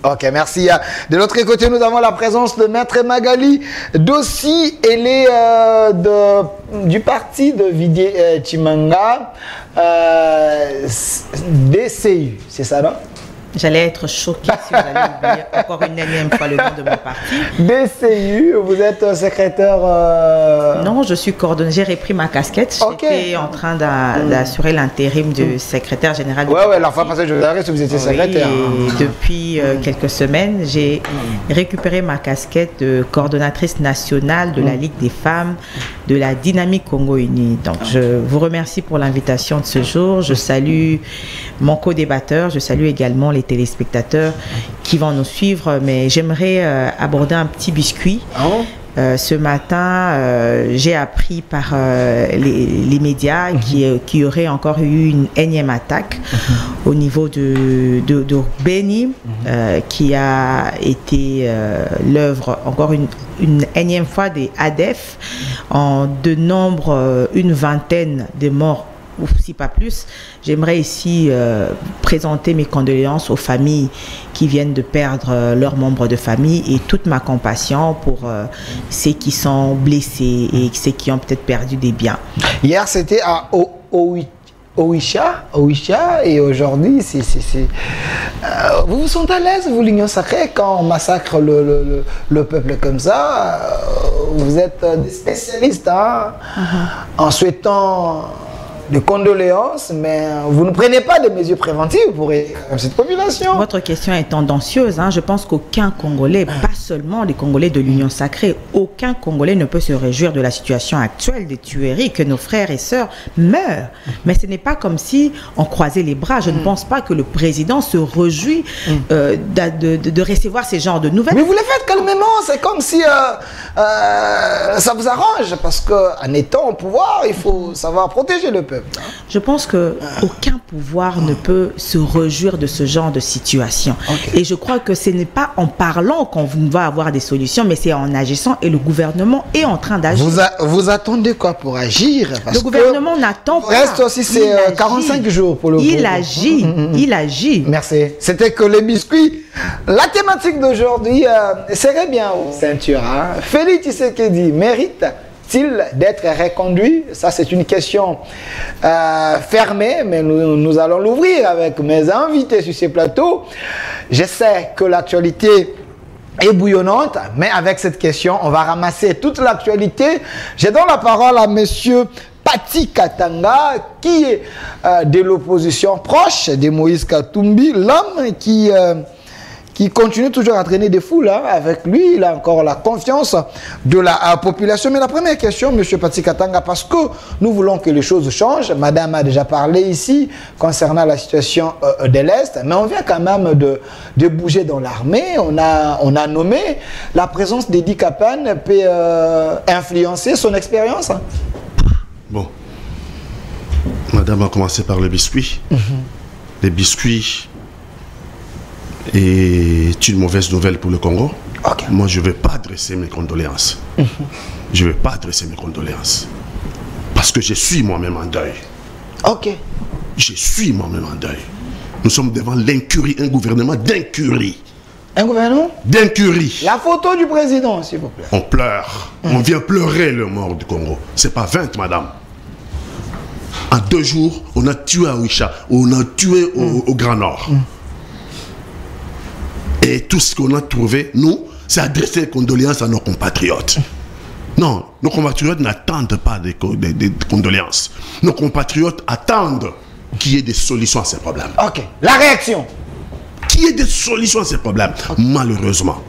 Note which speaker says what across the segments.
Speaker 1: Ok, merci. De l'autre côté, nous avons la présence de Maître Magali Dossi. Elle est du parti de Vidier Chimanga, DCU, c'est ça, non?
Speaker 2: J'allais être choquée si vous allez oublier encore une énième fois le nom de mon parti.
Speaker 1: DCU, vous êtes secrétaire...
Speaker 2: Non, je suis coordonnatrice. J'ai repris ma casquette. J'étais en train d'assurer l'intérim du secrétaire général du parti.
Speaker 1: Ouais, la fois passée, je vous arrête si vous étiez secrétaire.
Speaker 2: Et depuis quelques semaines, j'ai récupéré ma casquette de coordonnatrice nationale de la Ligue des femmes de la Dynamique Congo Uni. Donc, je vous remercie pour l'invitation de ce jour. Je salue mon co-débatteur. Je salue également les téléspectateurs qui vont nous suivre, mais j'aimerais aborder un petit biscuit. Ce matin, j'ai appris par les médias qu'il y aurait encore eu une énième attaque au niveau de Beni, qui a été l'œuvre, encore une énième fois, des ADF, en de nombre, une vingtaine de morts, ou si pas plus. J'aimerais ici présenter mes condoléances aux familles qui viennent de perdre leurs membres de famille et toute ma compassion pour ceux qui sont blessés et ceux qui ont peut-être perdu des biens. Hier, c'était à Owisha, et aujourd'hui, vous vous sentez à l'aise, vous, l'Union Sacrée, quand on massacre le peuple comme ça? Vous êtes des spécialistes, hein, en souhaitant de condoléances, mais vous ne prenez pas de mesures préventives pour cette population. Votre question est tendancieuse, hein. Je pense qu'aucun Congolais, pas seulement les Congolais de l'Union Sacrée, aucun Congolais ne peut se réjouir de la situation actuelle des tueries, que nos frères et sœurs meurent. Mais ce n'est pas comme si on croisait les bras. Je ne pense pas que le président se réjouit de recevoir ces genres de nouvelles. Mais vous les faites calmement, c'est comme si ça vous arrange, parce qu'en étant au pouvoir, il faut savoir protéger le peuple. Je pense qu'aucun pouvoir ne peut se réjouir de ce genre de situation. Et je crois que ce n'est pas en parlant qu'on va avoir des solutions, mais c'est en agissant, et le gouvernement est en train d'agir. Vous attendez quoi pour agir? Parce le gouvernement n'attend pas. Reste aussi, c'est 45 jours pour le gouvernement. Il agit. Merci. C'était que les biscuits. La thématique d'aujourd'hui serait bien ceinture. Hein? Félix Tshisekedi mérite-t-il d'être reconduit? Ça, c'est une question fermée, mais nous allons l'ouvrir avec mes invités sur ces plateaux. Je sais que l'actualité est bouillonnante, mais avec cette question, on va ramasser toute l'actualité. Je donne la parole à monsieur Pati Katanga, qui est de l'opposition proche de Moïse Katumbi, l'homme qui continue toujours à traîner des foules, hein. Avec lui, il a encore la confiance de la population. Mais la première question, M. Pati Katanga, parce que nous voulons que les choses changent. Madame a déjà parlé ici concernant la situation de l'Est, mais on vient quand même de bouger dans l'armée. On a nommé la présence d'Edi Kapan peut influencer son expérience.
Speaker 3: Bon, Madame a commencé par le biscuit. Les biscuits est une mauvaise nouvelle pour le Congo. Moi, je ne vais pas adresser mes condoléances. Je ne vais pas adresser mes condoléances. Parce que je suis moi-même en deuil. Je suis moi-même en deuil. Nous sommes devant l'incurie, un gouvernement d'incurie. Un gouvernement d'incurie. La photo du président, s'il vous plaît. On pleure. On vient pleurer le mort du Congo. Ce n'est pas 20, madame. En 2 jours, on a tué à Owisha. On a tué au Grand Nord. Et tout ce qu'on a trouvé, nous, c'est adresser des condoléances à nos compatriotes. Non, nos compatriotes n'attendent pas des condoléances. Nos compatriotes attendent qu'il y ait des solutions à ces problèmes. La réaction. Qu'il y ait des solutions à ces problèmes. Malheureusement,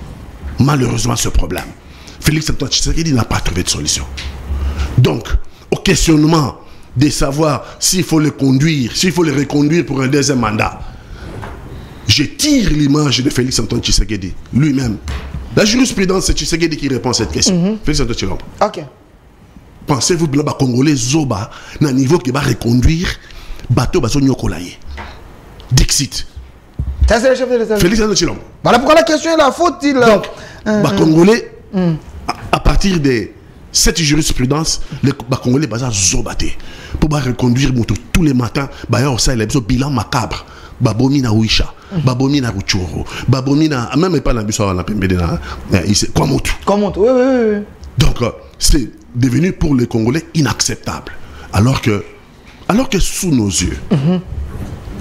Speaker 3: ce problème, Félix Antoine Tshisekedi n'a pas trouvé de solution. Donc, au questionnement de savoir s'il faut le conduire, s'il faut le reconduire pour un deuxième mandat, je tire l'image de Félix Antoine Tshisekedi, lui-même. La jurisprudence, c'est Tshisekedi qui répond à cette question. Félix Antoine Tshisekedi. Pensez-vous que les Congolais Zoba, à un niveau qui va reconduire, bateau baso nyokolaye. Dixit. Ça, c'est le chef de l'État. Félix Antoine Tshisekedi. Voilà pourquoi la question est la faute. Donc, les Congolais, à partir de cette jurisprudence, les Congolais baso zobaté. Pour reconduire tous les matins, il y a un bilan macabre. Babomi na Owisha. babomi na Ruchuru, babomi na même pas na biso na pembede na ici Kwamotu.
Speaker 1: Kwamotu, oui.
Speaker 3: Donc c'est devenu pour les Congolais inacceptable. Alors que sous nos yeux,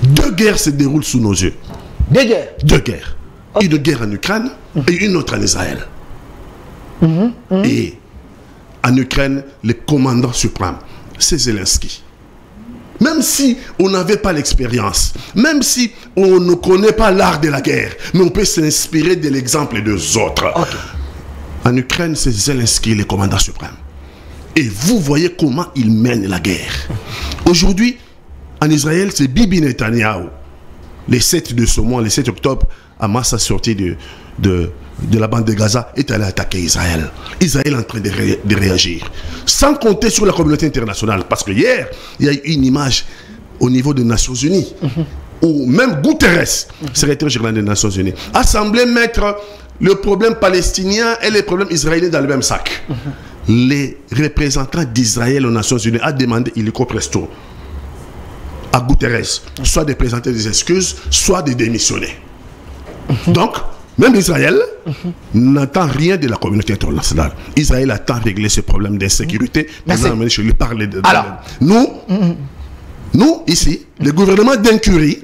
Speaker 3: deux guerres se déroulent sous nos yeux.
Speaker 1: Deux guerres.
Speaker 3: Deux guerres. Une guerre en Ukraine et une autre en Israël. Et en Ukraine, le commandant suprême, c'est Zelensky. Même si on n'avait pas l'expérience, même si on ne connaît pas l'art de la guerre, mais on peut s'inspirer de l'exemple des autres. En Ukraine, c'est Zelensky, le commandant suprême. Et vous voyez comment il mène la guerre. Aujourd'hui, en Israël, c'est Bibi Netanyahu. Le 7 de ce mois, le 7 octobre, Hamas a sorti de la bande de Gaza, est allé attaquer Israël. Israël est en train de réagir. Sans compter sur la communauté internationale. Parce que hier, il y a eu une image au niveau des Nations Unies, où même Guterres, secrétaire général des Nations Unies, a semblé mettre le problème palestinien et les problèmes israéliens dans le même sac. Les représentants d'Israël aux Nations Unies ont demandé illico presto à Guterres, soit de présenter des excuses, soit de démissionner. Donc, même Israël n'entend rien de la communauté internationale. Israël attend régler ce problème d'insécurité. Je lui parle
Speaker 1: Alors,
Speaker 3: nous, ici, le gouvernement d'incurie,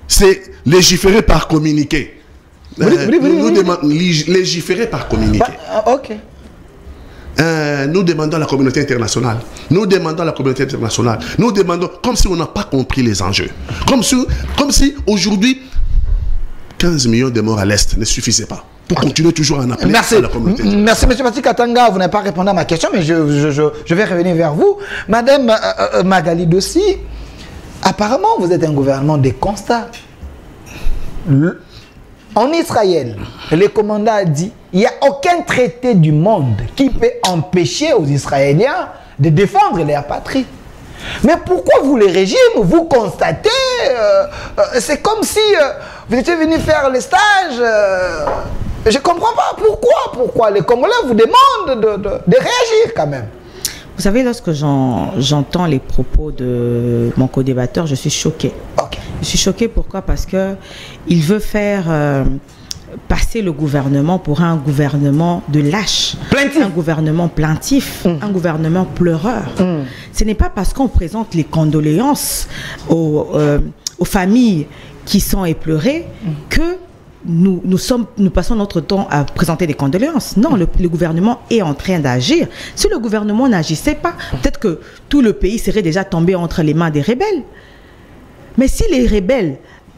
Speaker 3: c'est légiférer par communiqué. Nous demandons légiférer par communiqué. Nous demandons à la communauté internationale. Nous demandons comme si on n'a pas compris les enjeux. Comme si aujourd'hui, 15 millions de morts à l'Est ne suffisaient pas pour continuer toujours à en appeler à la communauté.
Speaker 1: Merci, M. Patrick Katanga. Vous n'avez pas répondu à ma question, mais je vais revenir vers vous. Madame Magali Dossi, apparemment, vous êtes un gouvernement de constat. En Israël, le commandant a dit il n'y a aucun traité du monde qui peut empêcher aux Israéliens de défendre leur patrie. Mais pourquoi vous, les régimes, vous constatez c'est comme si vous étiez venu faire le stage. Je ne comprends pas pourquoi les Congolais vous demandent de réagir quand même.
Speaker 2: Vous savez, lorsque j'entends les propos de mon co-débatteur, je suis choquée. Je suis choquée, pourquoi? Parce qu'il veut faire passer le gouvernement pour un gouvernement de lâche, un gouvernement plaintif, un gouvernement pleureur. Ce n'est pas parce qu'on présente les condoléances aux familles qui sont éplorées que nous passons notre temps à présenter des condoléances. Non, le gouvernement est en train d'agir. Si le gouvernement n'agissait pas, peut-être que tout le pays serait déjà tombé entre les mains des rebelles. Mais si les rebelles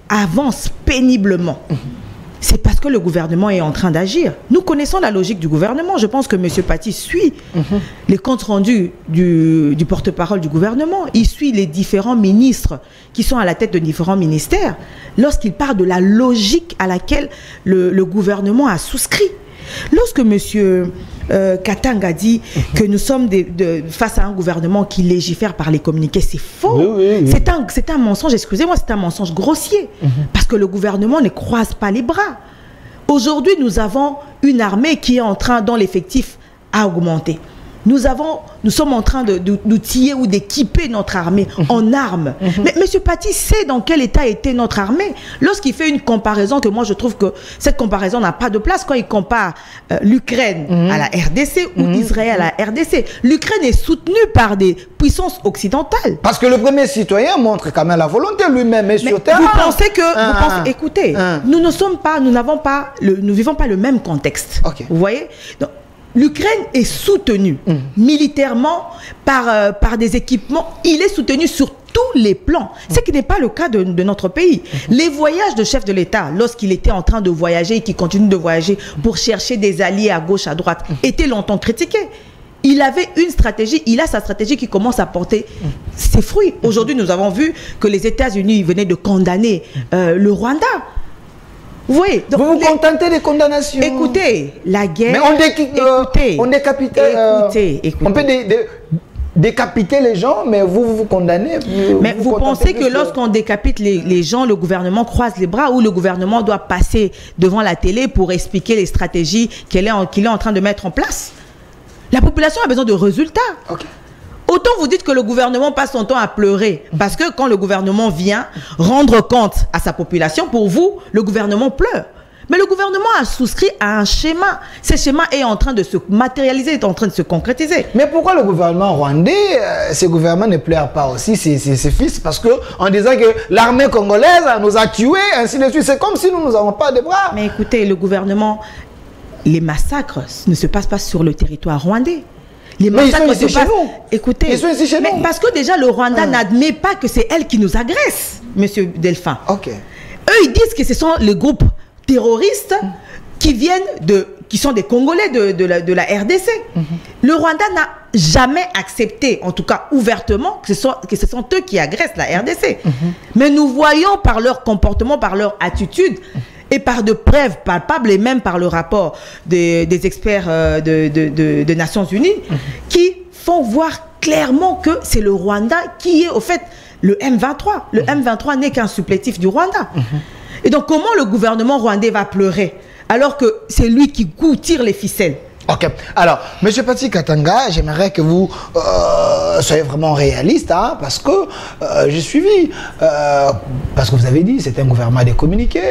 Speaker 2: avancent péniblement, c'est parce que le gouvernement est en train d'agir. Nous connaissons la logique du gouvernement. Je pense que M. Paty suit les comptes rendus du porte-parole du gouvernement. Il suit les différents ministres qui sont à la tête de différents ministères lorsqu'il parle de la logique à laquelle le gouvernement a souscrit. Lorsque M. Katanga dit que nous sommes face à un gouvernement qui légifère par les communiqués, c'est faux. C'est un mensonge, excusez-moi, c'est un mensonge grossier. Parce que le gouvernement ne croise pas les bras. Aujourd'hui, nous avons une armée qui est en train, dont l'effectif a augmenté. Nous sommes en train d'outiller ou d'équiper notre armée en armes. Mais M. Paty sait dans quel état était notre armée. Lorsqu'il fait une comparaison, que moi je trouve que cette comparaison n'a pas de place, quand il compare l'Ukraine à la RDC ou Israël à la RDC. L'Ukraine est soutenue par des puissances occidentales.
Speaker 1: Parce que le premier citoyen montre quand même la volonté lui-même et sur terrain.
Speaker 2: Vous pensez que... écoutez, nous ne vivons pas le même contexte. Vous voyez? Donc, l'Ukraine est soutenue militairement par des équipements. Il est soutenu sur tous les plans. Ce qui n'est pas le cas de notre pays. Les voyages de chef de l'État, lorsqu'il était en train de voyager et qu'il continue de voyager pour chercher des alliés à gauche, à droite, étaient longtemps critiqués. Il avait une stratégie, il a sa stratégie qui commence à porter ses fruits. Aujourd'hui, nous avons vu que les États-Unis venaient de condamner le Rwanda. Oui, donc
Speaker 1: vous vous contentez des condamnations.
Speaker 2: Écoutez, la guerre...
Speaker 1: Mais on décapite... On peut décapiter les gens, mais vous condamnez.
Speaker 2: Mais vous pensez que lorsqu'on décapite les gens, le gouvernement croise les bras ou le gouvernement doit passer devant la télé pour expliquer les stratégies qu'il est en train de mettre en place? La population a besoin de résultats. Autant vous dites que le gouvernement passe son temps à pleurer, parce que quand le gouvernement vient rendre compte à sa population, pour vous, le gouvernement pleure. Mais le gouvernement a souscrit à un schéma. Ce schéma est en train de se matérialiser, est en train de se concrétiser.
Speaker 1: Mais pourquoi le gouvernement rwandais, ce gouvernement ne pleure pas aussi ses fils? Parce qu'en disant que l'armée congolaise nous a tués, ainsi de suite, c'est comme si nous n'avons pas de bras.
Speaker 2: Mais écoutez, le gouvernement, les massacres ne se passent pas sur le territoire rwandais. Les massacres se passent... Écoutez,
Speaker 1: ils sont ici chez nous.
Speaker 2: Parce que déjà, le Rwanda n'admet pas que c'est elle qui nous agresse, monsieur Delphin.
Speaker 1: Ok.
Speaker 2: Eux, ils disent que ce sont les groupes terroristes qui sont des Congolais de la RDC. Le Rwanda n'a jamais accepté, en tout cas ouvertement, que ce sont eux qui agressent la RDC. Mais nous voyons par leur comportement, par leur attitude, et par de preuves palpables, et même par le rapport des experts des Nations Unies, qui font voir clairement que c'est le Rwanda qui est, au fait, le M23. Le M23 n'est qu'un supplétif du Rwanda. Et donc, comment le gouvernement rwandais va pleurer alors que c'est lui qui tire les ficelles?
Speaker 1: Ok. Alors, M. Pati Katanga, j'aimerais que vous soyez vraiment réaliste, hein, parce que j'ai suivi, parce que vous avez dit, c'est un gouvernement décommuniqué,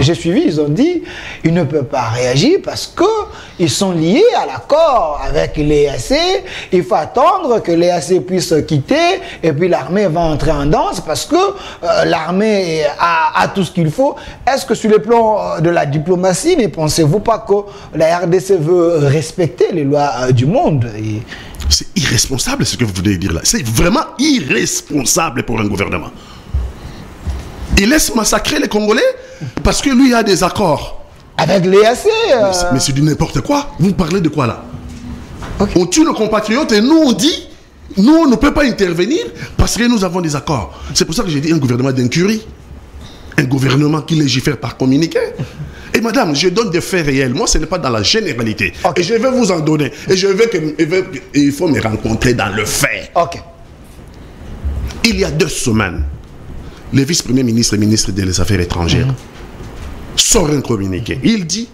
Speaker 1: j'ai suivi, ils ont dit, ils ne peuvent pas réagir parce que ils sont liés à l'accord avec l'EAC, il faut attendre que l'EAC puisse quitter, et puis l'armée va entrer en danse, parce que l'armée a tout ce qu'il faut. Est-ce que sur le plan de la diplomatie, ne pensez-vous pas que la RDC veut respecter les lois du monde?
Speaker 3: C'est irresponsable ce que vous voulez dire là. C'est vraiment irresponsable pour un gouvernement. Il laisse massacrer les Congolais parce que lui a des accords.
Speaker 1: Avec l'EAC
Speaker 3: Mais c'est du n'importe quoi. Vous parlez de quoi là? On tue nos compatriotes et nous on dit, nous on ne peut pas intervenir parce que nous avons des accords. C'est pour ça que j'ai dit un gouvernement d'incurie. Un gouvernement qui légifère par communiqué. Et madame, je donne des faits réels. Moi, ce n'est pas dans la généralité. Et je vais vous en donner. Et il faut me rencontrer dans le fait. Il y a 2 semaines, le vice-premier ministre et ministre des Affaires étrangères sort un communiqué. Il dit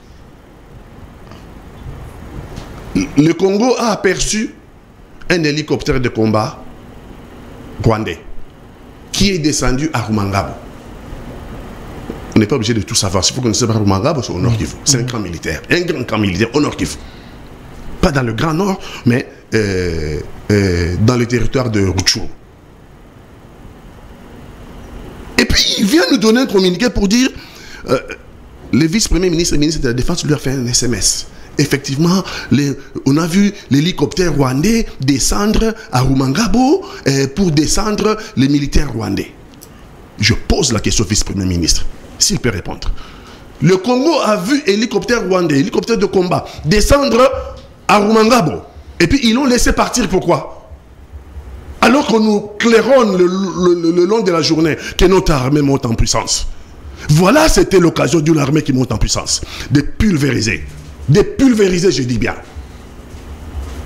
Speaker 3: le Congo a aperçu un hélicoptère de combat rwandais qui est descendu à Rumangabo. On n'est pas obligé de tout savoir. Si vous connaissez pas Rumangabo, c'est au nord Kivu. C'est un camp militaire. Un grand camp militaire au nord Kivu. Pas dans le Grand Nord, mais dans le territoire de Rutshuru. Et puis, il vient nous donner un communiqué pour dire le vice-premier ministre et ministre de la Défense lui a fait un SMS. Effectivement, on a vu l'hélicoptère rwandais descendre à Rumangabo pour descendre les militaires rwandais. Je pose la question au vice-premier ministre. S'il peut répondre. Le Congo a vu hélicoptère rwandais, hélicoptère de combat, descendre à Rumangabo. Et puis ils l'ont laissé partir. Pourquoi? Alors qu'on nous claironne le long de la journée que notre armée monte en puissance. Voilà, c'était l'occasion d'une armée qui monte en puissance. De pulvériser. De pulvériser, je dis bien.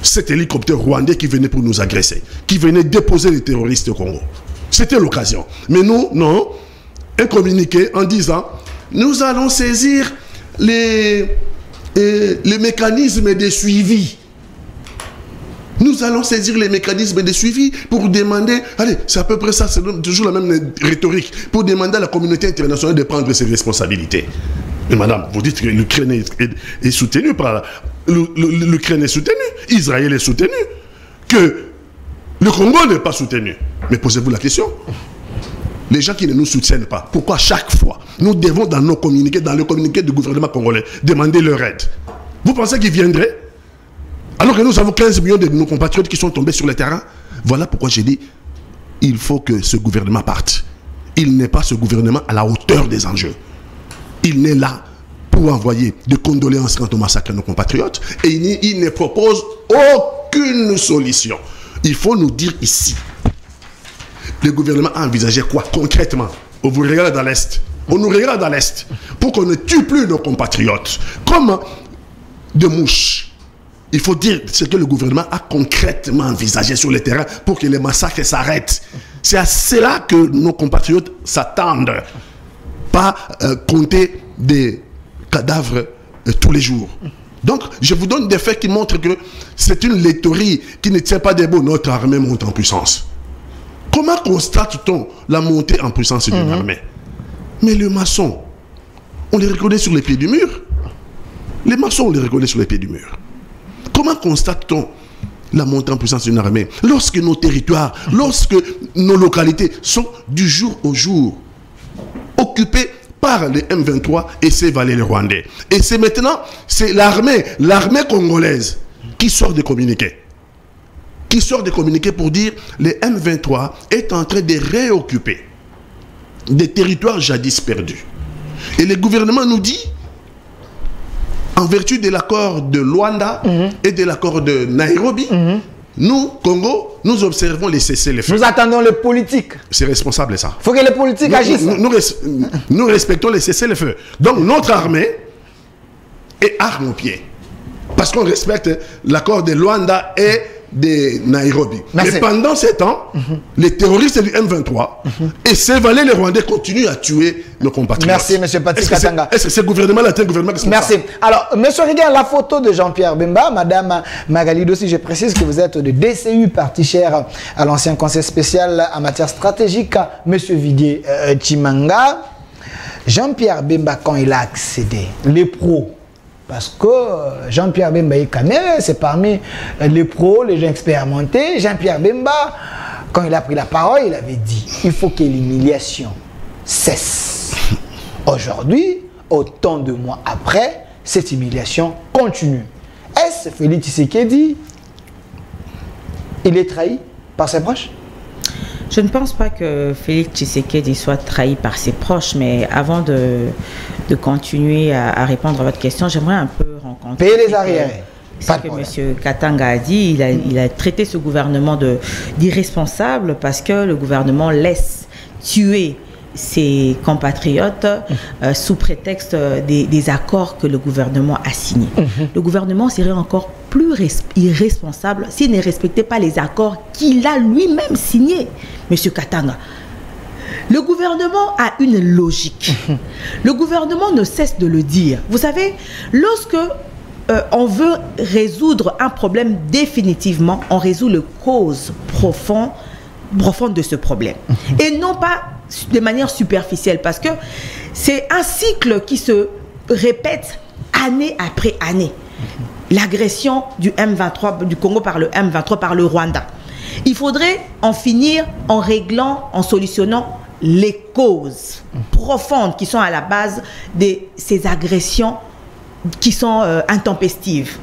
Speaker 3: Cet hélicoptère rwandais qui venait pour nous agresser. Qui venait déposer les terroristes au Congo. C'était l'occasion. Mais nous, non. Un communiqué en disant nous allons saisir les mécanismes de suivi. Nous allons saisir les mécanismes de suivi pour demander, allez, c'est à peu près ça, c'est toujours la même rhétorique, pour demander à la communauté internationale de prendre ses responsabilités. Mais madame, vous dites que l'Ukraine est soutenue par... L'Ukraine est soutenue, Israël est soutenu, que le Congo n'est pas soutenu. Mais posez-vous la question. Les gens qui ne nous soutiennent pas, pourquoi chaque fois nous devons dans nos communiqués, dans le communiqué du gouvernement congolais, demander leur aide? Vous pensez qu'ils viendraient? Alors que nous avons 15 millions de nos compatriotes qui sont tombés sur le terrain. Voilà pourquoi j'ai dit, il faut que ce gouvernement parte. Il n'est pas ce gouvernement à la hauteur des enjeux. Il n'est là pour envoyer des condoléances quant au massacre de nos compatriotes et il ne propose aucune solution. Il faut nous dire ici, le gouvernement a envisagé quoi concrètement? On vous regarde à l'Est. On nous regarde à l'Est pour qu'on ne tue plus nos compatriotes. Comme de mouches. Il faut dire ce que le gouvernement a concrètement envisagé sur le terrain pour que les massacres s'arrêtent. C'est à cela que nos compatriotes s'attendent. Pas compter des cadavres tous les jours. Donc, je vous donne des faits qui montrent que c'est une laiterie qui ne tient pas debout. Notre armée monte en puissance. Comment constate-t-on la montée en puissance d'une armée? Mais les maçons, on les reconnaît sur les pieds du mur. Les maçons, on les reconnaît sur les pieds du mur. Comment constate-t-on la montée en puissance d'une armée? Lorsque nos territoires, lorsque nos localités sont du jour au jour occupées par les M23 et ses valets rwandais. Et c'est maintenant, c'est l'armée congolaise qui sort de communiquer. Qui sort de communiquer pour dire les M23 est en train de réoccuper des territoires jadis perdus. Et le gouvernement nous dit, en vertu de l'accord de Luanda et de l'accord de Nairobi, nous, Congo, nous observons les cessez-le-feu.
Speaker 1: Nous attendons les politiques.
Speaker 3: C'est responsable, ça.
Speaker 1: Il faut que les politiques agissent.
Speaker 3: Nous respectons les cessez-le-feu. Donc, notre armée est arme au pied. Parce qu'on respecte l'accord de Luanda et de Nairobi. Mais pendant ces temps, les terroristes du M23 et ces valets les Rwandais continuent à tuer nos compatriotes.
Speaker 1: Merci, M. Patrick Katanga.
Speaker 3: Est-ce que ce gouvernement-là est un gouvernement qui
Speaker 1: Merci. Alors, monsieur, regarde la photo de Jean-Pierre Bemba. Madame Magali aussi, je précise que vous êtes de DCU, parti cher à l'ancien conseil spécial en matière stratégique, monsieur Vidier Chimanga. Jean-Pierre Bemba, quand il a accédé, les pros, parce que Jean-Pierre Bemba est caméra, c'est parmi les pros, les gens expérimentés. Jean-Pierre Bemba, quand il a pris la parole, il avait dit il faut que l'humiliation cesse. Aujourd'hui, autant de mois après, cette humiliation continue. Est-ce Félix Tshisekedi, il est trahi par ses proches?
Speaker 2: Je ne pense pas que Félix Tshisekedi soit trahi par ses proches, mais avant de continuer à répondre à votre question, j'aimerais un peu rencontrer...
Speaker 1: Payer les arriérés.
Speaker 2: Ce que M. Katanga a dit, il a traité ce gouvernement d'irresponsable parce que le gouvernement laisse tuer ses compatriotes sous prétexte des accords que le gouvernement a signés. Le gouvernement serait encore plus irresponsable s'il ne respectait pas les accords qu'il a lui-même signés, M. Katanga. Le gouvernement a une logique. Le gouvernement ne cesse de le dire. Vous savez, lorsque on veut résoudre un problème définitivement, on résout les causes profondes de ce problème. Et non pas de manière superficielle, parce que c'est un cycle qui se répète année après année. L'agression du M23, du Congo par le M23, par le Rwanda. Il faudrait en finir en réglant, en solutionnant les causes profondes qui sont à la base de ces agressions qui sont intempestives.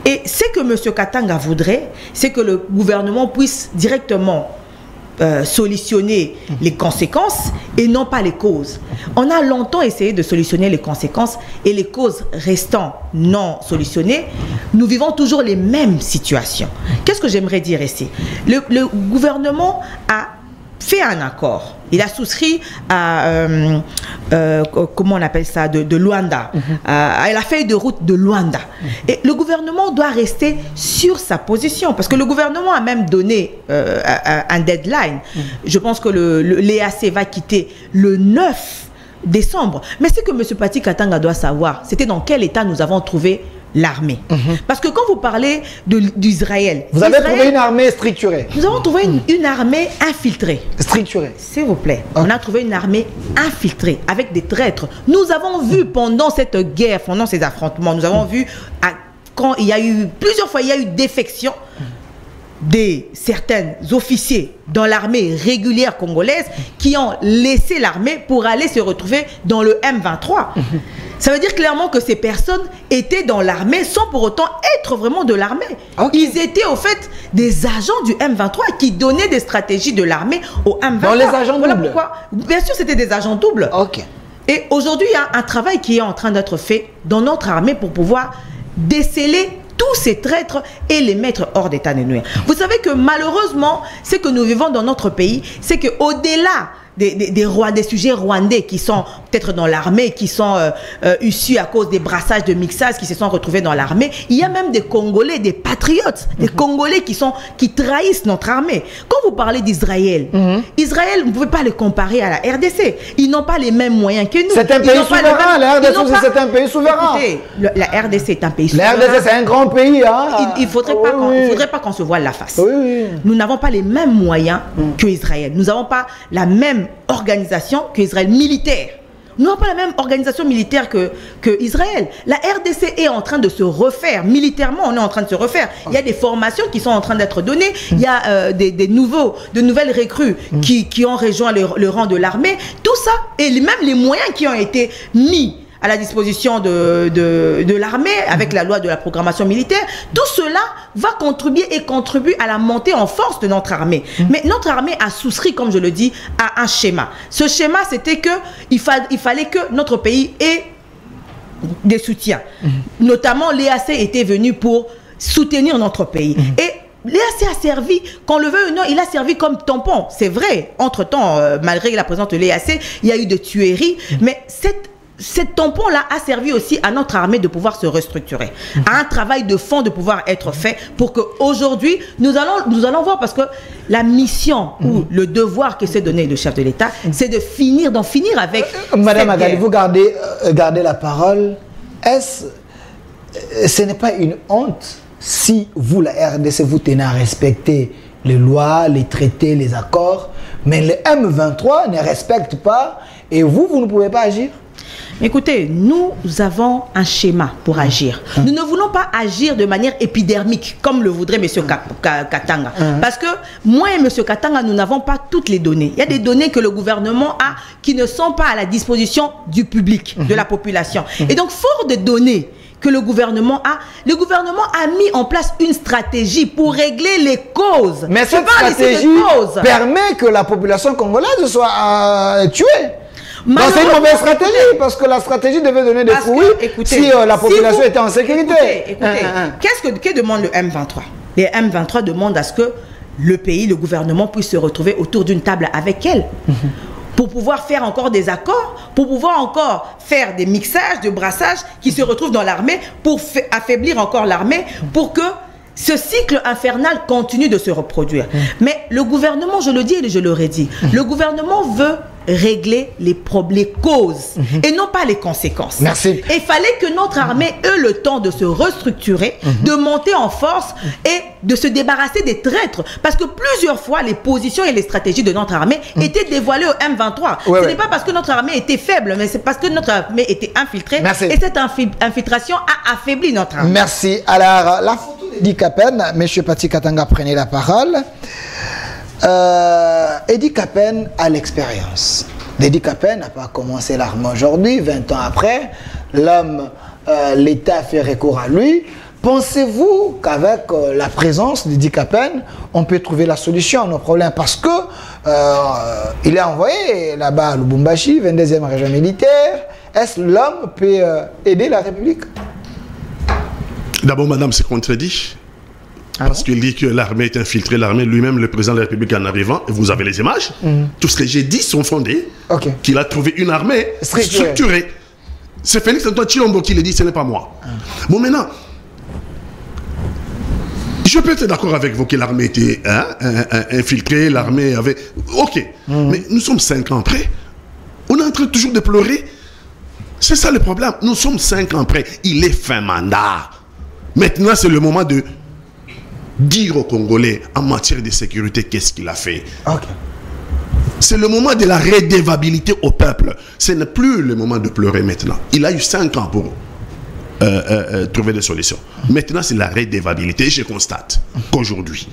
Speaker 2: Et ce que M. Katanga voudrait, c'est que le gouvernement puisse directement solutionner les conséquences et non pas les causes. On a longtemps essayé de solutionner les conséquences et les causes restant non solutionnées, nous vivons toujours les mêmes situations. Qu'est-ce que j'aimerais dire ici? Le gouvernement a fait un accord. Il a souscrit à, comment on appelle ça, de Luanda, à la feuille de route de Luanda. Et le gouvernement doit rester sur sa position, parce que le gouvernement a même donné un deadline. Je pense que l'EAC va quitter le 9 décembre. Mais ce que M. Patrick Katanga doit savoir, c'était dans quel état nous avons trouvé l'armée. Parce que quand vous parlez d'Israël...
Speaker 1: Vous avez trouvé une armée structurée.
Speaker 2: Nous avons trouvé une armée infiltrée.
Speaker 1: Structurée.
Speaker 2: S'il vous plaît. On a trouvé une armée infiltrée, avec des traîtres. Nous avons vu pendant cette guerre, pendant ces affrontements, nous avons vu quand il y a eu, plusieurs fois, il y a eu défection de certains officiers dans l'armée régulière congolaise qui ont laissé l'armée pour aller se retrouver dans le M23. Ça veut dire clairement que ces personnes étaient dans l'armée sans pour autant être vraiment de l'armée. Ils étaient au fait des agents du M23 qui donnaient des stratégies de l'armée au M23.
Speaker 1: Dans les agents
Speaker 2: voilà
Speaker 1: doubles.
Speaker 2: pourquoi. Bien sûr, c'était des agents doubles. Et aujourd'hui, il y a un travail qui est en train d'être fait dans notre armée pour pouvoir déceler tous ces traîtres et les mettre hors d'état de nuire. Vous savez que malheureusement, ce que nous vivons dans notre pays, c'est qu'au-delà des sujets rwandais qui sont peut-être dans l'armée, qui sont issus à cause des brassages de mixage, qui se sont retrouvés dans l'armée. Il y a même des Congolais, des patriotes, des Congolais qui trahissent notre armée. Quand vous parlez d'Israël, Israël, vous ne pouvez pas le comparer à la RDC. Ils n'ont pas les mêmes moyens que nous.
Speaker 1: C'est un pays souverain. La RDC, c'est un pays souverain.
Speaker 2: Écoutez, la RDC est un pays souverain.
Speaker 1: La RDC, c'est un grand pays. Hein.
Speaker 2: Il ne faudrait pas qu'on se voile la face.
Speaker 1: Oui.
Speaker 2: Nous n'avons pas les mêmes moyens que Israël. Nous n'avons pas la même organisation que Israël militaire. Nous n'avons pas la même organisation militaire que Israël. La RDC est en train de se refaire. Militairement, on est en train de se refaire. Il y a des formations qui sont en train d'être données. Il y a de nouvelles recrues qui ont rejoint le rang de l'armée. Tout ça, et même les moyens qui ont été mis à la disposition de l'armée avec la loi de la programmation militaire, tout cela va contribuer à la montée en force de notre armée. Mais notre armée a souscrit, comme je le dis, à un schéma. Ce schéma, c'était qu'il fallait que notre pays ait des soutiens. Notamment, l'EAC était venu pour soutenir notre pays. Et l'EAC a servi, qu'on le veuille ou non, il a servi comme tampon. C'est vrai. Entre-temps, malgré la présence de l'EAC, il y a eu des tueries. Mais cet tampon-là a servi aussi à notre armée de pouvoir se restructurer, à un travail de fond de pouvoir être fait pour qu'aujourd'hui, nous allons voir, parce que la mission ou le devoir que s'est donné le chef de l'État, c'est d'en finir avec
Speaker 1: Madame Agali, vous gardez la parole. Ce n'est pas une honte si vous, la RDC, vous tenez à respecter les lois, les traités, les accords, mais le M23 ne respecte pas et vous ne pouvez pas agir?
Speaker 2: Écoutez, nous avons un schéma pour agir. Nous ne voulons pas agir de manière épidermique, comme le voudrait M. Katanga. Parce que moi et M. Katanga, nous n'avons pas toutes les données. Il y a des données que le gouvernement a qui ne sont pas à la disposition du public, de la population. Et donc, fort de données que le gouvernement a mis en place une stratégie pour régler les causes.
Speaker 1: Mais cette stratégie permet que la population congolaise soit tuée. C'est une mauvaise stratégie, parce que la stratégie devait donner des fruits si la population était en sécurité.
Speaker 2: Écoutez, que demande le M23? Le M23 demande à ce que le gouvernement puisse se retrouver autour d'une table avec elle. Pour pouvoir faire encore des accords, pour pouvoir encore faire des mixages, de brassages qui se retrouvent dans l'armée, pour affaiblir encore l'armée, pour que ce cycle infernal continue de se reproduire. Mais le gouvernement, je le dis et je le redis, le gouvernement veut régler les causes et non pas les conséquences.
Speaker 1: Merci.
Speaker 2: Et il fallait que notre armée ait le temps de se restructurer, de monter en force et de se débarrasser des traîtres. Parce que plusieurs fois, les positions et les stratégies de notre armée étaient dévoilées au M23. Ce n'est pas parce que notre armée était faible, mais c'est parce que notre armée était infiltrée.
Speaker 1: Merci.
Speaker 2: Et cette infiltration a affaibli notre armée.
Speaker 1: Merci. Alors, la photo d'Edi Kapen, M. Pati Katanga, prenez la parole. Edi Kapen a l'expérience. Edi Kapen n'a pas commencé l'armée aujourd'hui, 20 ans après. L'homme, l'État fait recours à lui. Pensez-vous qu'avec la présence d'Edi Kapen, on peut trouver la solution à nos problèmes? Parce que il est envoyé là-bas à Lubumbashi, 22e région militaire. Est-ce que l'homme peut aider la République?
Speaker 3: D'abord, madame, c'est contredit. Parce qu'il dit que l'armée est infiltrée, l'armée lui-même, le président de la République en arrivant, et vous avez les images, tout ce que j'ai dit sont fondés, qu'il a trouvé une armée structurée. C'est Félix Antoine Tshilombo qui le dit, ce n'est pas moi. Bon, maintenant, je peux être d'accord avec vous que l'armée était infiltrée, l'armée avait... Ok, mais nous sommes 5 ans après. On est en train toujours de pleurer. C'est ça le problème. Nous sommes 5 ans après. Il est fin mandat. Maintenant, c'est le moment de dire aux Congolais en matière de sécurité qu'est-ce qu'il a fait. C'est le moment de la redevabilité au peuple. Ce n'est plus le moment de pleurer maintenant. Il a eu 5 ans pour trouver des solutions. Maintenant, c'est la redevabilité. Et je constate qu'aujourd'hui,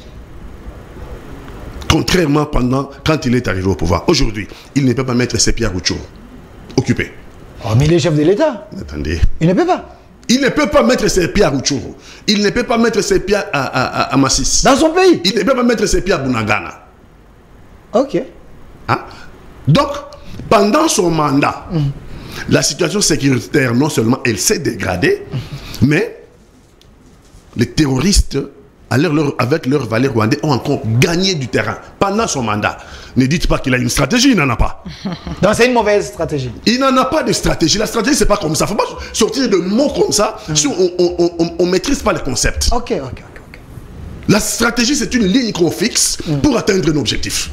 Speaker 3: contrairement quand il est arrivé au pouvoir, aujourd'hui, il ne peut pas mettre ses pieds à Rutshuru occupés.
Speaker 1: Oh, mais il est chef de l'État.
Speaker 3: Attendez.
Speaker 1: Il ne peut pas.
Speaker 3: Il ne peut pas mettre ses pieds à Rutshuru. Il ne peut pas mettre ses pieds à Massis.
Speaker 1: Dans son pays.
Speaker 3: Il ne peut pas mettre ses pieds à Bunagana.
Speaker 1: Ok.
Speaker 3: Hein? Donc, pendant son mandat, la situation sécuritaire, non seulement elle s'est dégradée, mais les terroristes avec leur valet rwandais, ont encore gagné du terrain pendant son mandat. Ne dites pas qu'il a une stratégie, il n'en a pas.
Speaker 1: Donc c'est une mauvaise stratégie.
Speaker 3: Il n'en a pas de stratégie. La stratégie, c'est pas comme ça. Il ne faut pas sortir de mots comme ça si on ne maîtrise pas le concept.
Speaker 1: Ok.
Speaker 3: La stratégie, c'est une ligne qu'on fixe pour atteindre un objectif.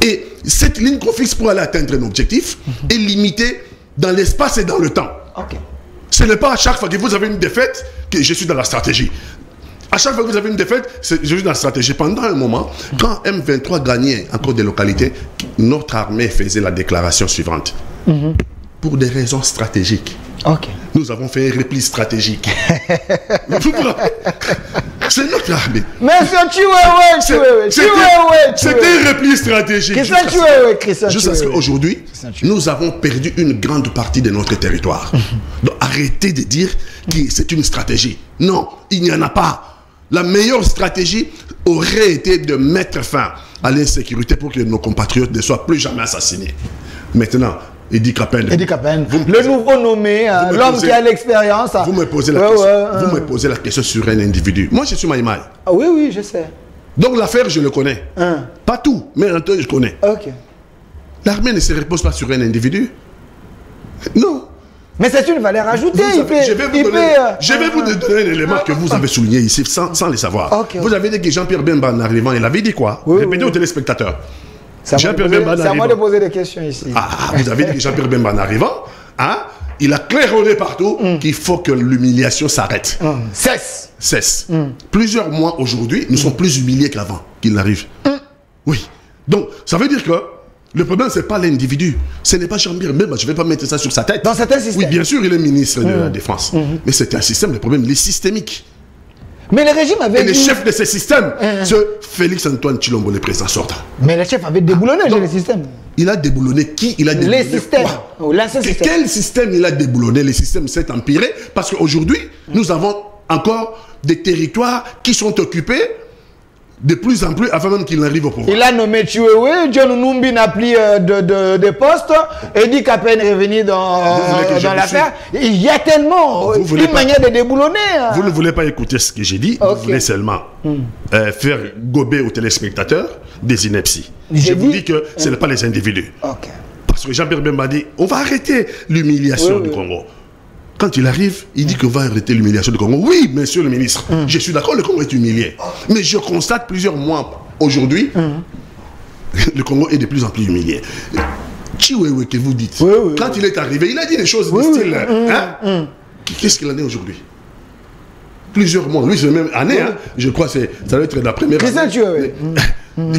Speaker 3: Et cette ligne qu'on fixe pour aller atteindre un objectif est limitée dans l'espace et dans le temps.
Speaker 1: Ok.
Speaker 3: Ce n'est pas à chaque fois que vous avez une défaite que je suis dans la stratégie. À chaque fois que vous avez une défaite, je suis dans la stratégie. Pendant un moment, quand M23 gagnait encore des localités, notre armée faisait la déclaration suivante. Pour des raisons stratégiques.
Speaker 1: Ok.
Speaker 3: Nous avons fait un repli stratégique. C'est notre armée.
Speaker 1: Monsieur Chiwewe.
Speaker 3: C'était un repli stratégique.
Speaker 1: Christian
Speaker 3: Jusqu'à ce qu'aujourd'hui, nous avons perdu une grande partie de notre territoire. Donc arrêtez de dire que c'est une stratégie. Non, il n'y en a pas. La meilleure stratégie aurait été de mettre fin à l'insécurité pour que nos compatriotes ne soient plus jamais assassinés. Maintenant, Edi Kapen,
Speaker 1: le nouveau nommé, l'homme qui a l'expérience.
Speaker 3: Vous me posez la question sur un individu. Moi, je suis Maïmaï.
Speaker 1: Ah oui, je sais.
Speaker 3: Donc l'affaire, je le connais. Pas tout, mais un peu, je connais.
Speaker 1: Ok.
Speaker 3: L'armée ne se repose pas sur un individu. Non.
Speaker 1: Mais c'est une valeur ajoutée.
Speaker 3: Je vais vous donner un élément que vous avez souligné ici sans le savoir. Vous avez dit que Jean-Pierre Bemba en arrivant, il avait dit quoi? Répétez aux téléspectateurs.
Speaker 1: C'est à moi de poser des questions ici.
Speaker 3: Vous avez dit que Jean-Pierre Bemba en arrivant, il a claironné partout qu'il faut que l'humiliation s'arrête. Cesse. Plusieurs mois aujourd'hui, nous sommes plus humiliés qu'avant qu'il n'arrive. Oui. Donc, ça veut dire que le problème, ce n'est pas l'individu. Ce n'est pas Jean-Pierre Bemba. Je ne vais pas mettre ça sur sa tête.
Speaker 1: Dans certains systèmes.
Speaker 3: Oui, bien sûr, il est ministre de la Défense. Mais c'est un système, le problème, il est systémique.
Speaker 1: Mais le régime avait
Speaker 3: dit... Et le chef de ce système, c'est Félix-Antoine Tshilombo, le président sortant.
Speaker 1: Mais le chef avait déboulonné le système.
Speaker 3: Il a déboulonné qui? Il a déboulonné
Speaker 1: les systèmes.
Speaker 3: Quel système il a déboulonné? Les systèmes s'est empiré parce qu'aujourd'hui, nous avons encore des territoires qui sont occupés de plus en plus avant même qu'il n'arrive au pouvoir.
Speaker 1: Il a nommé Chiwewe, John Numbi n'a plus de poste, Edi Kapen est revenu dans l'affaire. Il y a tellement une manière de déboulonner.
Speaker 3: Vous ne voulez pas écouter ce que j'ai dit, vous voulez seulement faire gober aux téléspectateurs des inepties. Je vous dis que ce n'est pas les individus. Parce que Jean-Pierre Bemba dit, on va arrêter l'humiliation du Congo. Quand il arrive, il dit qu'on va arrêter l'humiliation du Congo. Oui, monsieur le ministre, je suis d'accord, le Congo est humilié. Mais je constate plusieurs mois aujourd'hui, le Congo est de plus en plus humilié. Chiwewe que vous dites, quand il est arrivé, il a dit des choses du style. Qu'est-ce qu'il en est aujourd'hui? Plusieurs mois, lui c'est même année, je crois que ça doit être la première année.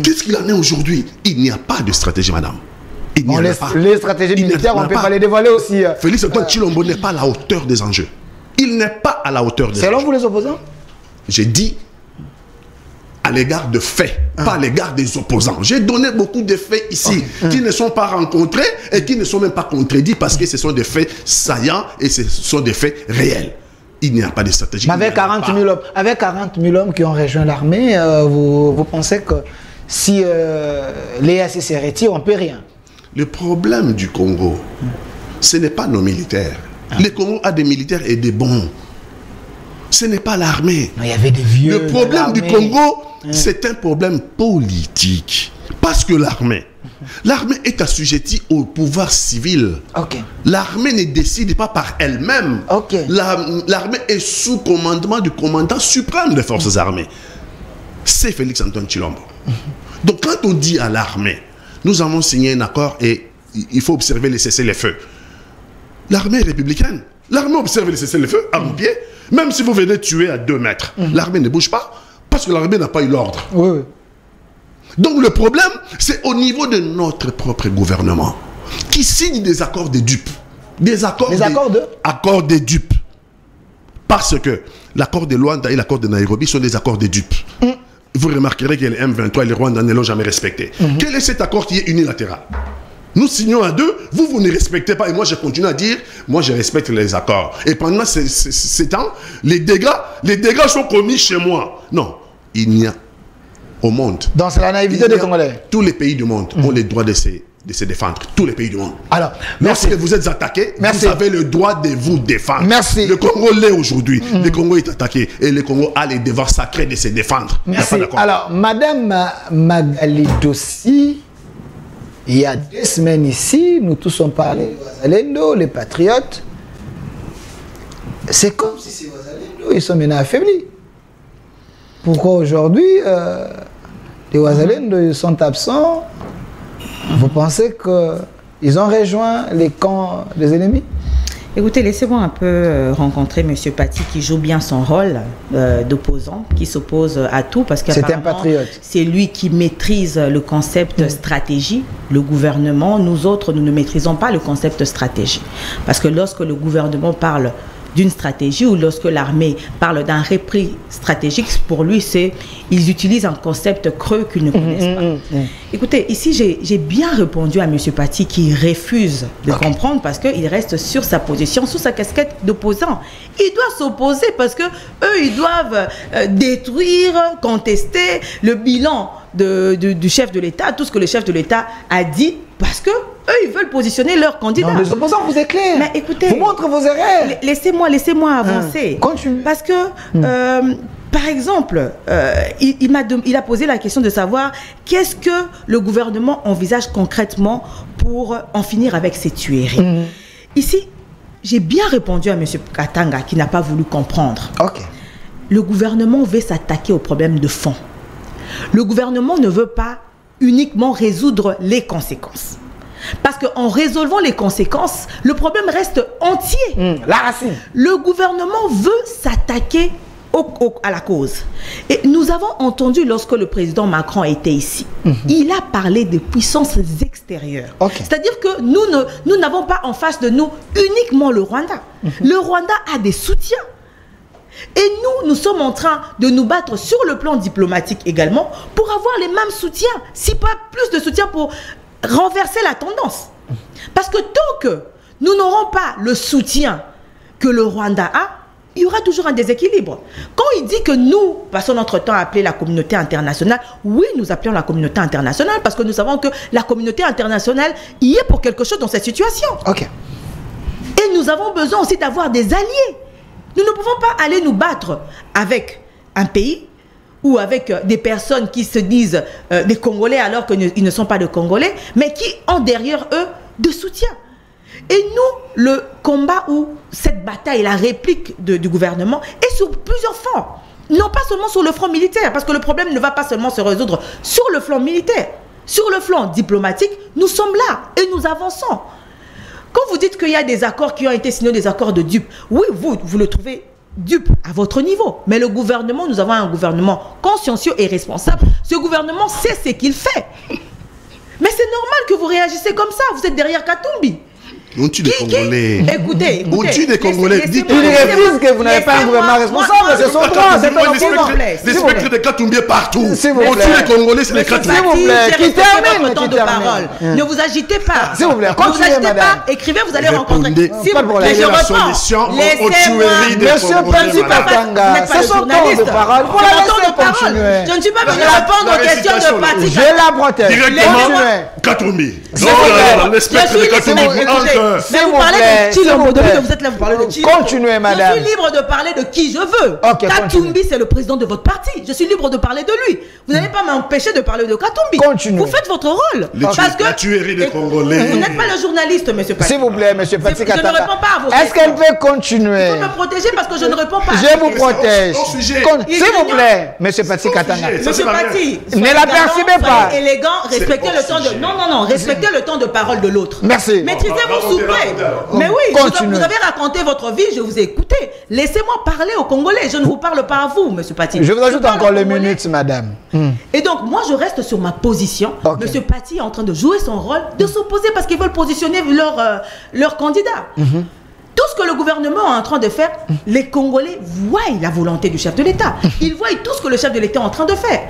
Speaker 3: Qu'est-ce qu'il en est aujourd'hui? Il n'y a pas de stratégie, madame.
Speaker 1: Les stratégies militaires, on ne peut pas les dévoiler aussi.
Speaker 3: Félix-Antoine Tshilombo n'est pas à la hauteur des enjeux. Il n'est pas à la hauteur des enjeux.
Speaker 1: Selon vous les opposants?
Speaker 3: J'ai dit à l'égard de faits, pas à l'égard des opposants. J'ai donné beaucoup de faits ici qui ne sont pas rencontrés et qui ne sont même pas contredits parce que ce sont des faits saillants et ce sont des faits réels. Il n'y a pas de stratégie.
Speaker 1: Mais avec 40 000 hommes qui ont rejoint l'armée, vous pensez que si l'EAC se retire, on ne peut rien?
Speaker 3: Le problème du Congo, ce n'est pas nos militaires. Le Congo a des militaires et des bons. Ce n'est pas l'armée.
Speaker 1: Il y avait des vieux.
Speaker 3: Le problème du Congo, c'est un problème politique. Parce que l'armée est assujettie au pouvoir civil. L'armée ne décide pas par elle-même. L'armée est sous commandement du commandant suprême des forces armées. C'est Félix-Antoine Tshilombo. Donc quand on dit à l'armée, nous avons signé un accord et il faut observer les cessez-le-feu. L'armée républicaine, l'armée observe les cessez-le-feu à mon pied. Même si vous venez tuer à 2 mètres, l'armée ne bouge pas parce que l'armée n'a pas eu l'ordre. Donc le problème, c'est au niveau de notre propre gouvernement qui signe des accords de dupes. Accords de dupes. Parce que l'accord de Luanda et l'accord de Nairobi sont des accords de dupes. Vous remarquerez que les M23 et les Rwandais ne l'ont jamais respecté. Quel est cet accord qui est unilatéral? Nous signons à 2, vous ne respectez pas. Et moi, je continue à dire, moi, je respecte les accords. Et pendant ces temps, les dégâts sont commis chez moi. Non, il n'y a au monde.
Speaker 1: Dans la naïveté des Congolais.
Speaker 3: Tous les pays du monde ont les droits de se de se défendre. Tous les pays du monde.
Speaker 1: Alors,
Speaker 3: lorsque vous êtes attaqué, vous avez le droit de vous défendre.
Speaker 1: Merci.
Speaker 3: Le Congo l'est aujourd'hui. Le Congo est attaqué et le Congo a les devoirs sacrés de se défendre.
Speaker 1: Merci. Alors, Madame Magali Dossi, il y a 2 semaines ici, nous tous on parlait des Wazalendo, les patriotes. C'est comme si ces Wazalendo, ils sont maintenant affaiblis. Pourquoi aujourd'hui, les Wazalendo, ils sont absents? Vous pensez qu'ils ont rejoint les camps des ennemis?
Speaker 2: Écoutez, laissez-moi un peu rencontrer M. Paty qui joue bien son rôle d'opposant, qui s'oppose à tout parce que
Speaker 1: c'est un patriote.
Speaker 2: C'est lui qui maîtrise le concept stratégie. Le gouvernement, nous autres, nous ne maîtrisons pas le concept stratégie. Parce que lorsque le gouvernement parle d'une stratégie ou lorsque l'armée parle d'un repli stratégique, pour lui, ils utilisent un concept creux qu'ils ne connaissent pas. Écoutez, ici, j'ai bien répondu à M. Paty qui refuse de comprendre parce qu'il reste sur sa position, sous sa casquette d'opposant. Il doit s'opposer parce que eux, ils doivent détruire, contester le bilan du chef de l'État, tout ce que le chef de l'État a dit, parce que eux, ils veulent positionner leur candidat.
Speaker 1: Non, les opposants vous éclairent.
Speaker 2: Mais écoutez,
Speaker 1: vous montrez vos erreurs.
Speaker 2: Laissez-moi avancer.
Speaker 1: Continue.
Speaker 2: Parce que, par exemple, il a posé la question de savoir qu'est-ce que le gouvernement envisage concrètement pour en finir avec ces tueries. Ici, j'ai bien répondu à M. Katanga qui n'a pas voulu comprendre. Le gouvernement veut s'attaquer aux problèmes de fond. Le gouvernement ne veut pas uniquement résoudre les conséquences. Parce qu'en résolvant les conséquences, le problème reste entier.
Speaker 1: La racine.
Speaker 2: Le gouvernement veut s'attaquer à la cause. Et nous avons entendu lorsque le président Macron était ici, il a parlé des puissances extérieures. C'est-à-dire que nous n'avons pas en face de nous uniquement le Rwanda. Le Rwanda a des soutiens. Et nous sommes en train de nous battre sur le plan diplomatique également pour avoir les mêmes soutiens, si pas plus de soutien pour renverser la tendance. Parce que tant que nous n'aurons pas le soutien que le Rwanda a, il y aura toujours un déséquilibre. Quand il dit que nous passons notre temps à appeler la communauté internationale, oui, nous appelons la communauté internationale parce que nous savons que la communauté internationale y est pour quelque chose dans cette situation. Et nous avons besoin aussi d'avoir des alliés. Nous ne pouvons pas aller nous battre avec un pays ou avec des personnes qui se disent des Congolais alors qu'ils ne sont pas de Congolais, mais qui ont derrière eux de soutien. Et nous, le combat ou cette bataille, la réplique du gouvernement est sur plusieurs fronts. Non pas seulement sur le front militaire, parce que le problème ne va pas seulement se résoudre sur le flanc militaire. Sur le flanc diplomatique, nous sommes là et nous avançons. Quand vous dites qu'il y a des accords qui ont été signés, des accords de dupes, oui, vous le trouvez dupe à votre niveau. Mais le gouvernement, nous avons un gouvernement consciencieux et responsable. Ce gouvernement sait ce qu'il fait. Mais c'est normal que vous réagissez comme ça. Vous êtes derrière Katumbi.
Speaker 3: On tue des Congolais.
Speaker 2: Écoutez.
Speaker 3: On tue des Congolais.
Speaker 1: Il refuse que vous n'avez pas un gouvernement responsable, c'est son droit. C'est
Speaker 3: les spectres de Katumbi partout. On tue
Speaker 1: les
Speaker 3: Congolais, c'est les Katumbi.
Speaker 1: S'il vous plaît, qui termine.
Speaker 2: Ne vous agitez pas.
Speaker 1: S'il vous plaît,
Speaker 2: ne vous agitez pas. Écrivez, vous allez rencontrer.
Speaker 3: Si vous voulez la solution aux tueries des
Speaker 1: Monsieur Katanga, c'est son temps de parole. Vous la laissez continuer.
Speaker 2: Je ne suis pas venu répondre aux questions de parti.
Speaker 1: Je la protège.
Speaker 3: Directement Katumbi. Les spectres de Katumbi.
Speaker 2: Mais vous parlez de Chilo Modomi, vous êtes là, vous parlez de Chilo.
Speaker 1: Continuez, madame.
Speaker 2: Je suis libre de parler de qui je veux. Katumbi, c'est le président de votre parti. Je suis libre de parler de lui. Vous n'allez pas m'empêcher de parler de Katumbi.
Speaker 1: Continuez.
Speaker 2: Vous faites votre rôle.
Speaker 3: Parce que la tuerie des Congolais.
Speaker 2: Vous n'êtes pas le journaliste, monsieur Paty.
Speaker 1: S'il vous plaît, monsieur Paty Katanga.
Speaker 2: Je ne réponds pas à vos questions.
Speaker 1: Est-ce qu'elle peut continuer?
Speaker 2: Vous me protéger parce que je ne réponds pas.
Speaker 1: Je vous protège. S'il vous plaît, monsieur Paty Katanga.
Speaker 2: Monsieur Paty,
Speaker 1: ne la percevez pas.
Speaker 2: Élégant, respectez le temps de. Non, respectez le temps de parole de l'autre.
Speaker 1: Merci.
Speaker 2: Maîtrisez-vous, s'il vous plaît. Mais oui, vous avez raconté votre vie, je vous ai écouté. Laissez-moi parler aux Congolais. Je ne vous parle pas à vous, monsieur Paty.
Speaker 1: Je vous ajoute encore les minutes, madame.
Speaker 2: Et donc, moi, je reste sur ma position. Monsieur Paty est en train de jouer son rôle, de s'opposer parce qu'ils veulent positionner leur candidat. Tout ce que le gouvernement est en train de faire, les Congolais voient la volonté du chef de l'État. Ils voient tout ce que le chef de l'État est en train de faire.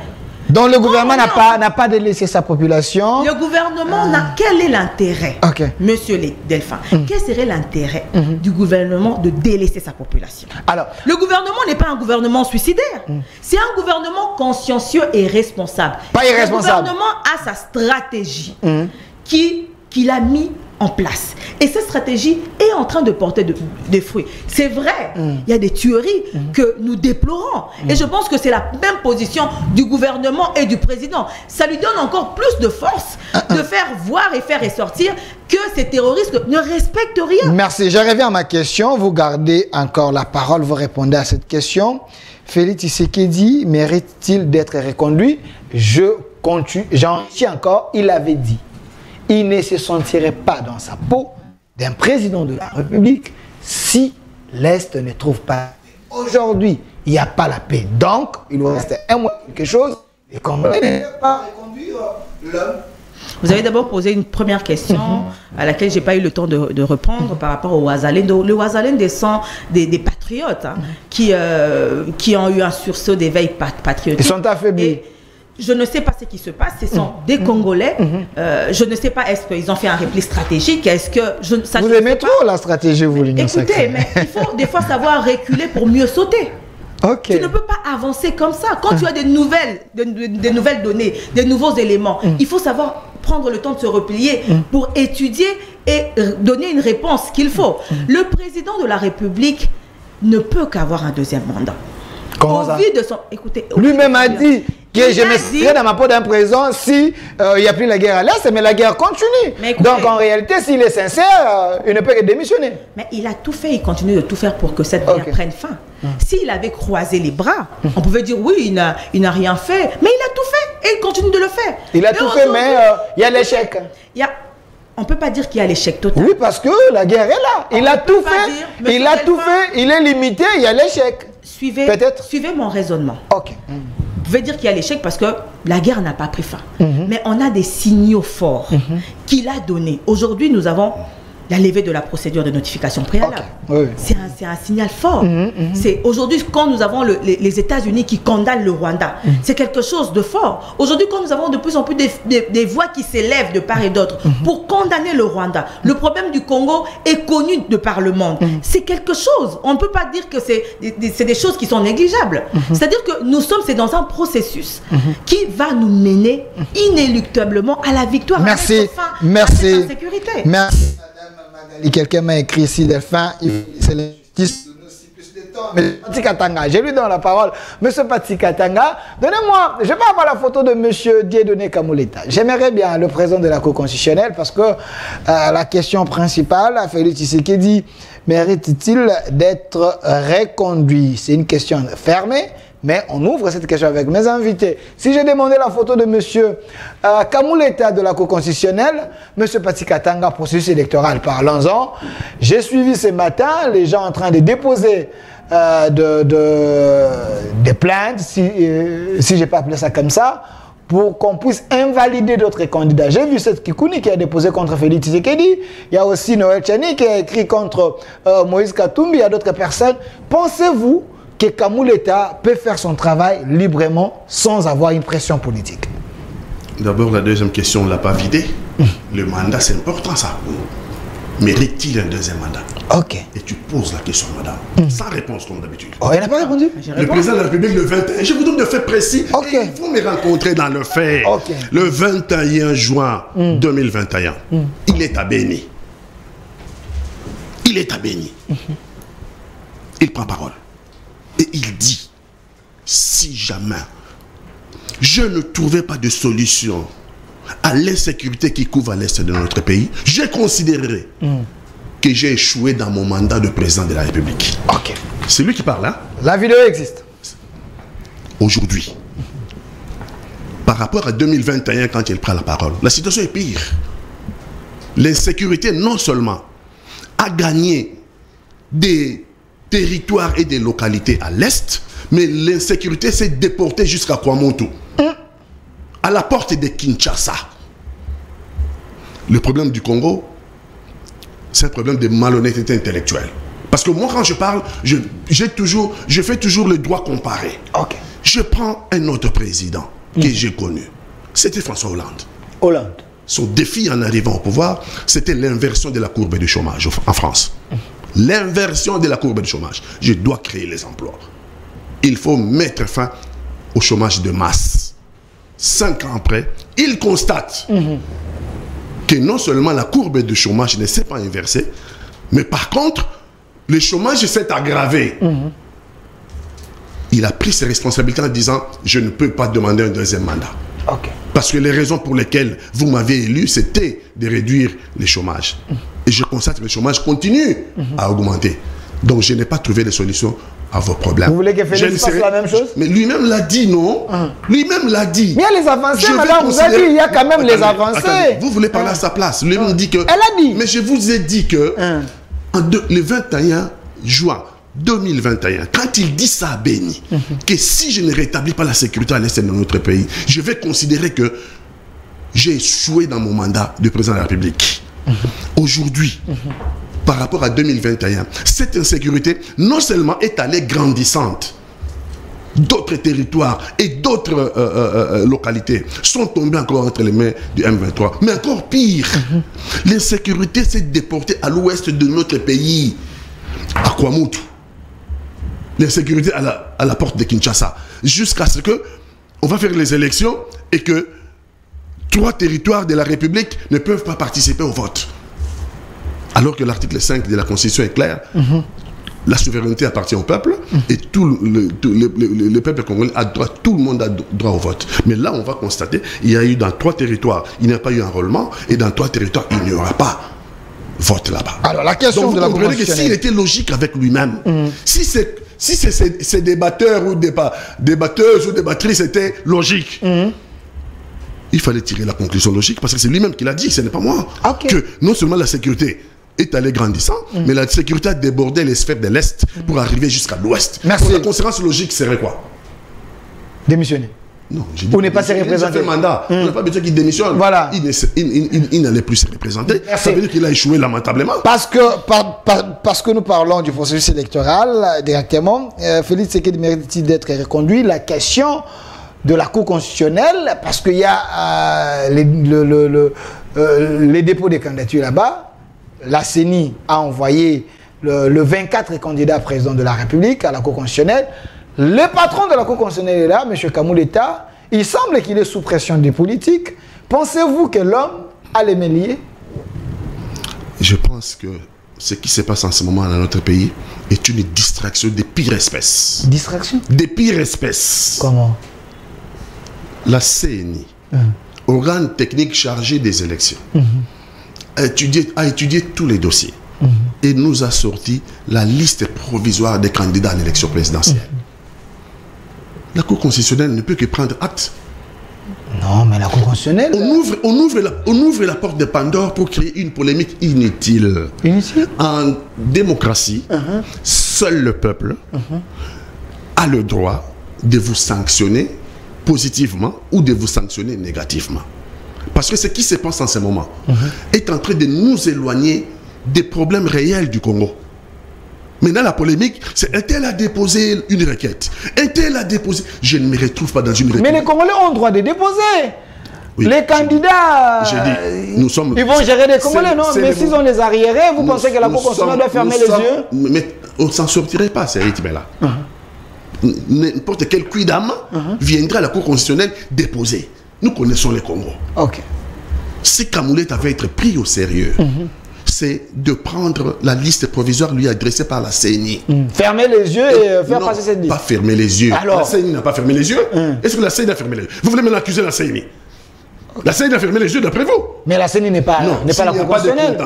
Speaker 1: Donc le gouvernement n'a pas délaissé sa population.
Speaker 2: Le gouvernement quel est l'intérêt, monsieur Delphin, quel serait l'intérêt du gouvernement de délaisser sa population? Alors, le gouvernement n'est pas un gouvernement suicidaire. C'est un gouvernement consciencieux et responsable.
Speaker 1: Pas irresponsable.
Speaker 2: Le gouvernement a sa stratégie qui qu'il a mis en place. Et cette stratégie est en train de porter des fruits. C'est vrai, il y a des tueries que nous déplorons. Et je pense que c'est la même position du gouvernement et du président. Ça lui donne encore plus de force de faire voir et faire ressortir que ces terroristes ne respectent rien.
Speaker 1: Merci. Je reviens à ma question. Vous gardez encore la parole, vous répondez à cette question. Félix Tshisekedi mérite-t-il d'être reconduit? J'enrichis encore, il avait dit. Il ne se sentirait pas dans sa peau d'un président de la République si l'Est ne trouve pas. Aujourd'hui, il n'y a pas la paix. Donc, il doit rester un mois quelque chose. Et comme on ne peut pas reconduire l'homme.
Speaker 2: Vous avez d'abord posé une première question à laquelle je n'ai pas eu le temps de répondre par rapport au Ouazalendo. Le Ouazalendo descend des patriotes qui ont eu un sursaut d'éveil patriotique.
Speaker 1: Ils sont affaiblis.
Speaker 2: Et je ne sais pas ce qui se passe. Ce sont des Congolais. Je ne sais pas, est-ce qu'ils ont fait un repli stratégique? Est-ce que
Speaker 1: vous aimez trop la stratégie, vous, l'Union sacrée.
Speaker 2: Écoutez, mais il faut des fois savoir reculer pour mieux sauter.
Speaker 1: Okay.
Speaker 2: Tu ne peux pas avancer comme ça. Quand tu as des nouvelles données, des nouveaux éléments, il faut savoir prendre le temps de se replier pour étudier et donner une réponse qu'il faut. Le président de la République ne peut qu'avoir un deuxième mandat.
Speaker 1: Comment ça?
Speaker 2: Écoutez,
Speaker 1: lui-même a dit que je me serais dans ma peau d'un président si il n'y a plus la guerre à l'Est, mais la guerre continue.
Speaker 2: Écoutez,
Speaker 1: donc en réalité, s'il est sincère, il ne peut que démissionner.
Speaker 2: Mais il a tout fait, il continue de tout faire pour que cette guerre prenne fin. S'il avait croisé les bras, on pouvait dire oui, il n'a rien fait, mais il a tout fait et il continue de le faire.
Speaker 1: Il a tout fait, mais il y a l'échec.
Speaker 2: On ne peut pas dire qu'il y a l'échec total.
Speaker 1: Oui, parce que la guerre est là. Il a tout fait, il a tout fait, il est limité, il y a l'échec.
Speaker 2: Suivez mon raisonnement.
Speaker 1: Ok.
Speaker 2: Vous pouvez dire qu'il y a l'échec parce que la guerre n'a pas pris fin. Mais on a des signaux forts qu'il a donnés. Aujourd'hui, nous avons la levée de la procédure de notification préalable.
Speaker 1: Okay. Oui.
Speaker 2: C'est un signal fort. Aujourd'hui, quand nous avons les États-Unis qui condamnent le Rwanda, c'est quelque chose de fort. Aujourd'hui, quand nous avons de plus en plus des voix qui s'élèvent de part et d'autre pour condamner le Rwanda, le problème du Congo est connu de par le monde. C'est quelque chose. On ne peut pas dire que c'est des choses qui sont négligeables. C'est-à-dire que nous sommes dans un processus qui va nous mener inéluctablement à la victoire.
Speaker 1: Merci. Merci. À sécurité. Merci. Quelqu'un m'a écrit ici, Delphin, c'est l'injustice de nous si plus de temps. Mais Pati Katanga, j'ai lu dans la parole, Monsieur Pati Katanga, donnez-moi, je vais avoir la photo de Monsieur Dieudonné Kamoleta. J'aimerais bien le président de la Cour constitutionnelle parce que la question principale, Félix Tshisekedi mérite-t-il d'être reconduit? C'est une question fermée. Mais on ouvre cette question avec mes invités. Si j'ai demandé la photo de M. Kamoleta de la Cour constitutionnelle, M. Pati Katanga, processus électoral, parlons-en. J'ai suivi ce matin les gens en train de déposer des plaintes, si je n'ai pas appelé ça comme ça, pour qu'on puisse invalider d'autres candidats. J'ai vu cette Kikouni qui a déposé contre Félix Tshisekedi. Il y a aussi Noël Tchani qui a écrit contre Moïse Katumbi. Il y a d'autres personnes. Pensez-vous que Kamoleta peut faire son travail librement sans avoir une pression politique?
Speaker 3: D'abord, la deuxième question, on ne l'a pas vidé. Le mandat, c'est important, ça. Mérite-t-il un deuxième mandat?
Speaker 1: Ok.
Speaker 3: Et tu poses la question, madame, sans réponse, comme d'habitude.
Speaker 1: Oh, il n'a pas répondu?
Speaker 3: Le président de la République, le 21... Je vous donne le fait précis.
Speaker 1: Ok.
Speaker 3: Et il faut me rencontrer dans le fait.
Speaker 1: Ok.
Speaker 3: Le 21 juin 2021, il est à Béni. Il est à Béni. Il prend parole. Et il dit, si jamais je ne trouvais pas de solution à l'insécurité qui couvre à l'est de notre pays, je considérerais que j'ai échoué dans mon mandat de président de la République.
Speaker 1: Ok.
Speaker 3: C'est lui qui parle, hein?
Speaker 1: La vidéo existe.
Speaker 3: Aujourd'hui, par rapport à 2021, quand il prend la parole, la situation est pire. L'insécurité, non seulement a gagné des territoires et des localités à l'est, mais l'insécurité s'est déportée jusqu'à Kwamoto, à la porte de Kinshasa. Le problème du Congo, c'est un problème de malhonnêteté intellectuelle. Parce que moi, quand je parle, je fais toujours le droit comparé.
Speaker 1: Ok.
Speaker 3: Je prends un autre président que j'ai connu. C'était François Hollande.
Speaker 1: Hollande.
Speaker 3: Son défi en arrivant au pouvoir, c'était l'inversion de la courbe du chômage en France. L'inversion de la courbe du chômage. Je dois créer les emplois. Il faut mettre fin au chômage de masse. 5 ans après, il constate que non seulement la courbe de chômage ne s'est pas inversée, mais par contre, le chômage s'est aggravé. Il a pris ses responsabilités en disant « Je ne peux pas demander un deuxième mandat.
Speaker 1: Ok.
Speaker 3: Parce que les raisons pour lesquelles vous m'avez élu, c'était de réduire le chômage. Et je constate que le chômage continue à augmenter. Donc, je n'ai pas trouvé de solution à vos problèmes.
Speaker 1: Vous voulez que Félix fasse la même chose?
Speaker 3: Mais lui-même l'a dit, non? Lui-même l'a dit.
Speaker 1: Mais il y a les avancées, madame, vous avez dit, il y a quand même les avancées.
Speaker 3: Attendez, vous voulez parler à sa place. Lui-même dit que...
Speaker 1: Elle a dit.
Speaker 3: Mais je vous ai dit que le 21 juin 2021, quand il dit ça à Béni, que si je ne rétablis pas la sécurité à l'est de notre pays, je vais considérer que j'ai échoué dans mon mandat de président de la République. Aujourd'hui, par rapport à 2021, cette insécurité non seulement est allée grandissante, d'autres territoires et d'autres localités sont tombés encore entre les mains du M23. Mais encore pire, l'insécurité s'est déportée à l'ouest de notre pays, à Kwamutu. L'insécurité à la porte de Kinshasa, jusqu'à ce que on va faire les élections et que 3 territoires de la République ne peuvent pas participer au vote. Alors que l'article 5 de la Constitution est clair, la souveraineté appartient au peuple et tout le peuple congolais a droit, tout le monde a droit au vote. Mais là, on va constater, il y a eu dans 3 territoires, il n'y a pas eu enrôlement et dans 3 territoires, il n'y aura pas vote là-bas.
Speaker 1: Alors, la question
Speaker 3: donc,
Speaker 1: de la
Speaker 3: vous comprenez que s'il était logique avec lui-même, si ces débatteurs ou débatteuses ou débattrices étaient logiques, il fallait tirer la conclusion logique parce que c'est lui-même qui l'a dit, ce n'est pas moi. Que non seulement la sécurité est allée grandissant, mais la sécurité a débordé les sphères de l'Est pour arriver jusqu'à l'Ouest. Donc la conséquence logique serait quoi?
Speaker 1: Démissionner.
Speaker 3: Non,
Speaker 1: Ou n'est pas se représenter.
Speaker 3: Il a fait mandat. On n'a pas besoin qu'il démissionne.
Speaker 1: Voilà.
Speaker 3: Il n'allait plus se représenter. Ça veut dire qu'il a échoué lamentablement.
Speaker 1: Parce que nous parlons du processus électoral directement, Félix Tshisekedi mérite d'être reconduit. La question de la Cour constitutionnelle, parce qu'il y a les dépôts de candidatures là-bas. La CENI a envoyé le 24 candidat président de la République à la Cour constitutionnelle. Le patron de la Cour constitutionnelle est là, M. Kamouleta. Il semble qu'il est sous pression des politiques. Pensez-vous que l'homme a les mains liées?
Speaker 3: Je pense que ce qui se passe en ce moment dans notre pays est une distraction des pires espèces.
Speaker 1: Distraction?
Speaker 3: Des pires espèces.
Speaker 1: Comment?
Speaker 3: La CENI, organe technique chargé des élections, a étudié tous les dossiers et nous a sorti la liste provisoire des candidats à l'élection présidentielle. La Cour constitutionnelle ne peut que prendre acte.
Speaker 1: Non, mais la Cour constitutionnelle...
Speaker 3: On ouvre la porte de Pandore pour créer une polémique inutile.
Speaker 1: Inutile?
Speaker 3: En démocratie, seul le peuple a le droit de vous sanctionner positivement ou de vous sanctionner négativement. Parce que ce qui se passe en ce moment est en train de nous éloigner des problèmes réels du Congo. Maintenant, la polémique, c'est est-elle a déposé une requête? Est-elle a déposé? Je ne me retrouve pas dans une requête.
Speaker 1: Mais les Congolais ont le droit de déposer. Oui. Les candidats,
Speaker 3: nous sommes,
Speaker 1: ils vont gérer les Congolais, non? Mais s'ils ont les arriérés, vous pensez que la Cour constitutionnelle doit fermer les yeux?
Speaker 3: Mais on ne s'en sortirait pas, ces rythmes-là. N'importe quel quidam viendra à la Cour constitutionnelle déposer. Nous connaissons les Congos. Si Kamouleta va être pris au sérieux, c'est de prendre la liste provisoire lui adressée par la CENI.
Speaker 1: Fermer les yeux et faire passer cette liste.
Speaker 3: Pas fermer les yeux.
Speaker 1: Alors,
Speaker 3: la CENI n'a pas fermé les yeux. Est-ce que la CENI a fermé les yeux? Vous voulez m'accuser la CENI? La CENI a fermé les yeux d'après vous.
Speaker 1: Mais la CENI n'est pas, la Cour constitutionnelle.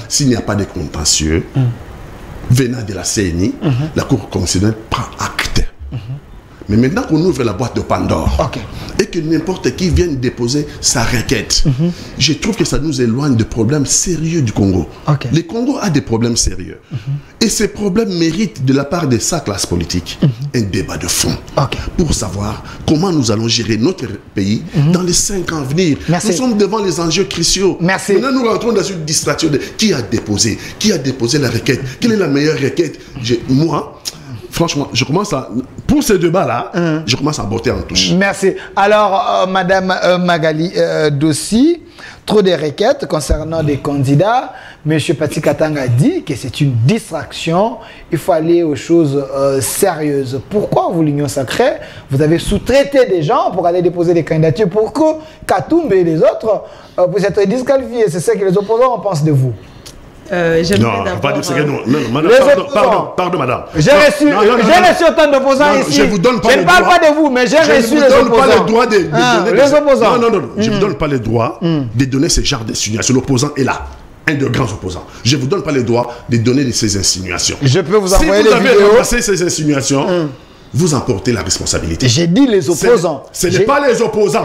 Speaker 3: S'il n'y a pas de contentieux venant de la CENI, la Cour constitutionnelle prend acte. Mais maintenant qu'on ouvre la boîte de Pandore et que n'importe qui vienne déposer sa requête, je trouve que ça nous éloigne de problèmes sérieux du Congo. Le Congo a des problèmes sérieux. Et ces problèmes méritent de la part de sa classe politique un débat de fond pour savoir comment nous allons gérer notre pays dans les 5 ans à venir. Nous sommes devant les enjeux cruciaux. Maintenant, nous rentrons dans une distraction de qui a déposé la requête, quelle est la meilleure requête. Moi, franchement, je commence à... Pour ce débat-là, je commence à botter en touche.
Speaker 1: Merci. Alors, Madame Magali Dossi, trop de requêtes concernant des candidats. M. Pati Katanga dit que c'est une distraction. Il faut aller aux choses sérieuses. Pourquoi vous, l'Union sacrée, vous avez sous-traité des gens pour aller déposer des candidatures pour que Katumbi et les autres puissent être disqualifiés? C'est ce que les opposants en pensent de vous.
Speaker 3: Non, pas dire ce que non, madame, pardon, madame.
Speaker 1: J'ai reçu autant d'opposants ici.
Speaker 3: Je vous donne pas
Speaker 1: je ne parle pas de vous, mais j'ai reçu les opposants.
Speaker 3: Je ne vous donne pas le droit de donner
Speaker 1: les opposants.
Speaker 3: Non. Je ne vous donne pas le droit de donner ce genre d'insinuations. L'opposant est là. Un de grands opposants. Je ne vous donne pas le droit de donner ces insinuations.
Speaker 1: Je peux vous envoyer
Speaker 3: les vidéos. Si vous avez ramassé ces insinuations, vous emportez la responsabilité.
Speaker 1: J'ai dit les opposants.
Speaker 3: Ce n'est pas les opposants.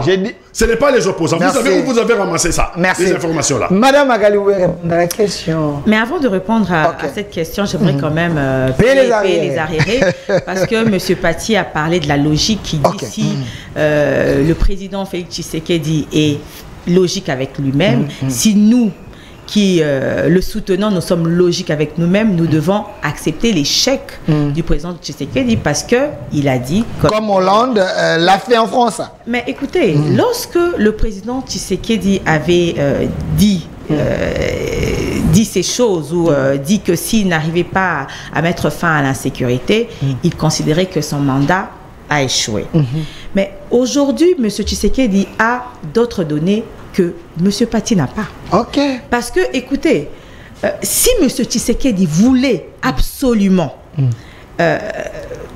Speaker 3: Ce n'est pas les opposants. Vous savez où vous avez ramassé ça.
Speaker 1: Merci.
Speaker 3: Ces informations-là.
Speaker 1: Madame Magali, vous pouvez répondre à la question.
Speaker 2: Mais avant de répondre à cette question, j'aimerais quand même payer les arriérés. Parce que M. Pati a parlé de la logique qui dit si le président Félix Tshisekedi est logique avec lui-même, si nous qui le soutenons, nous sommes logiques avec nous-mêmes, nous devons accepter l'échec du président Tshisekedi parce qu'il a dit...
Speaker 1: Comme Hollande l'a fait en France.
Speaker 2: Mais écoutez, lorsque le président Tshisekedi avait dit ces choses ou dit que s'il n'arrivait pas à mettre fin à l'insécurité, il considérait que son mandat a échoué. Mais aujourd'hui, M. Tshisekedi a d'autres données que M. Pati n'a pas.
Speaker 1: Ok.
Speaker 2: Parce que, écoutez, si M. Tshisekedi voulait absolument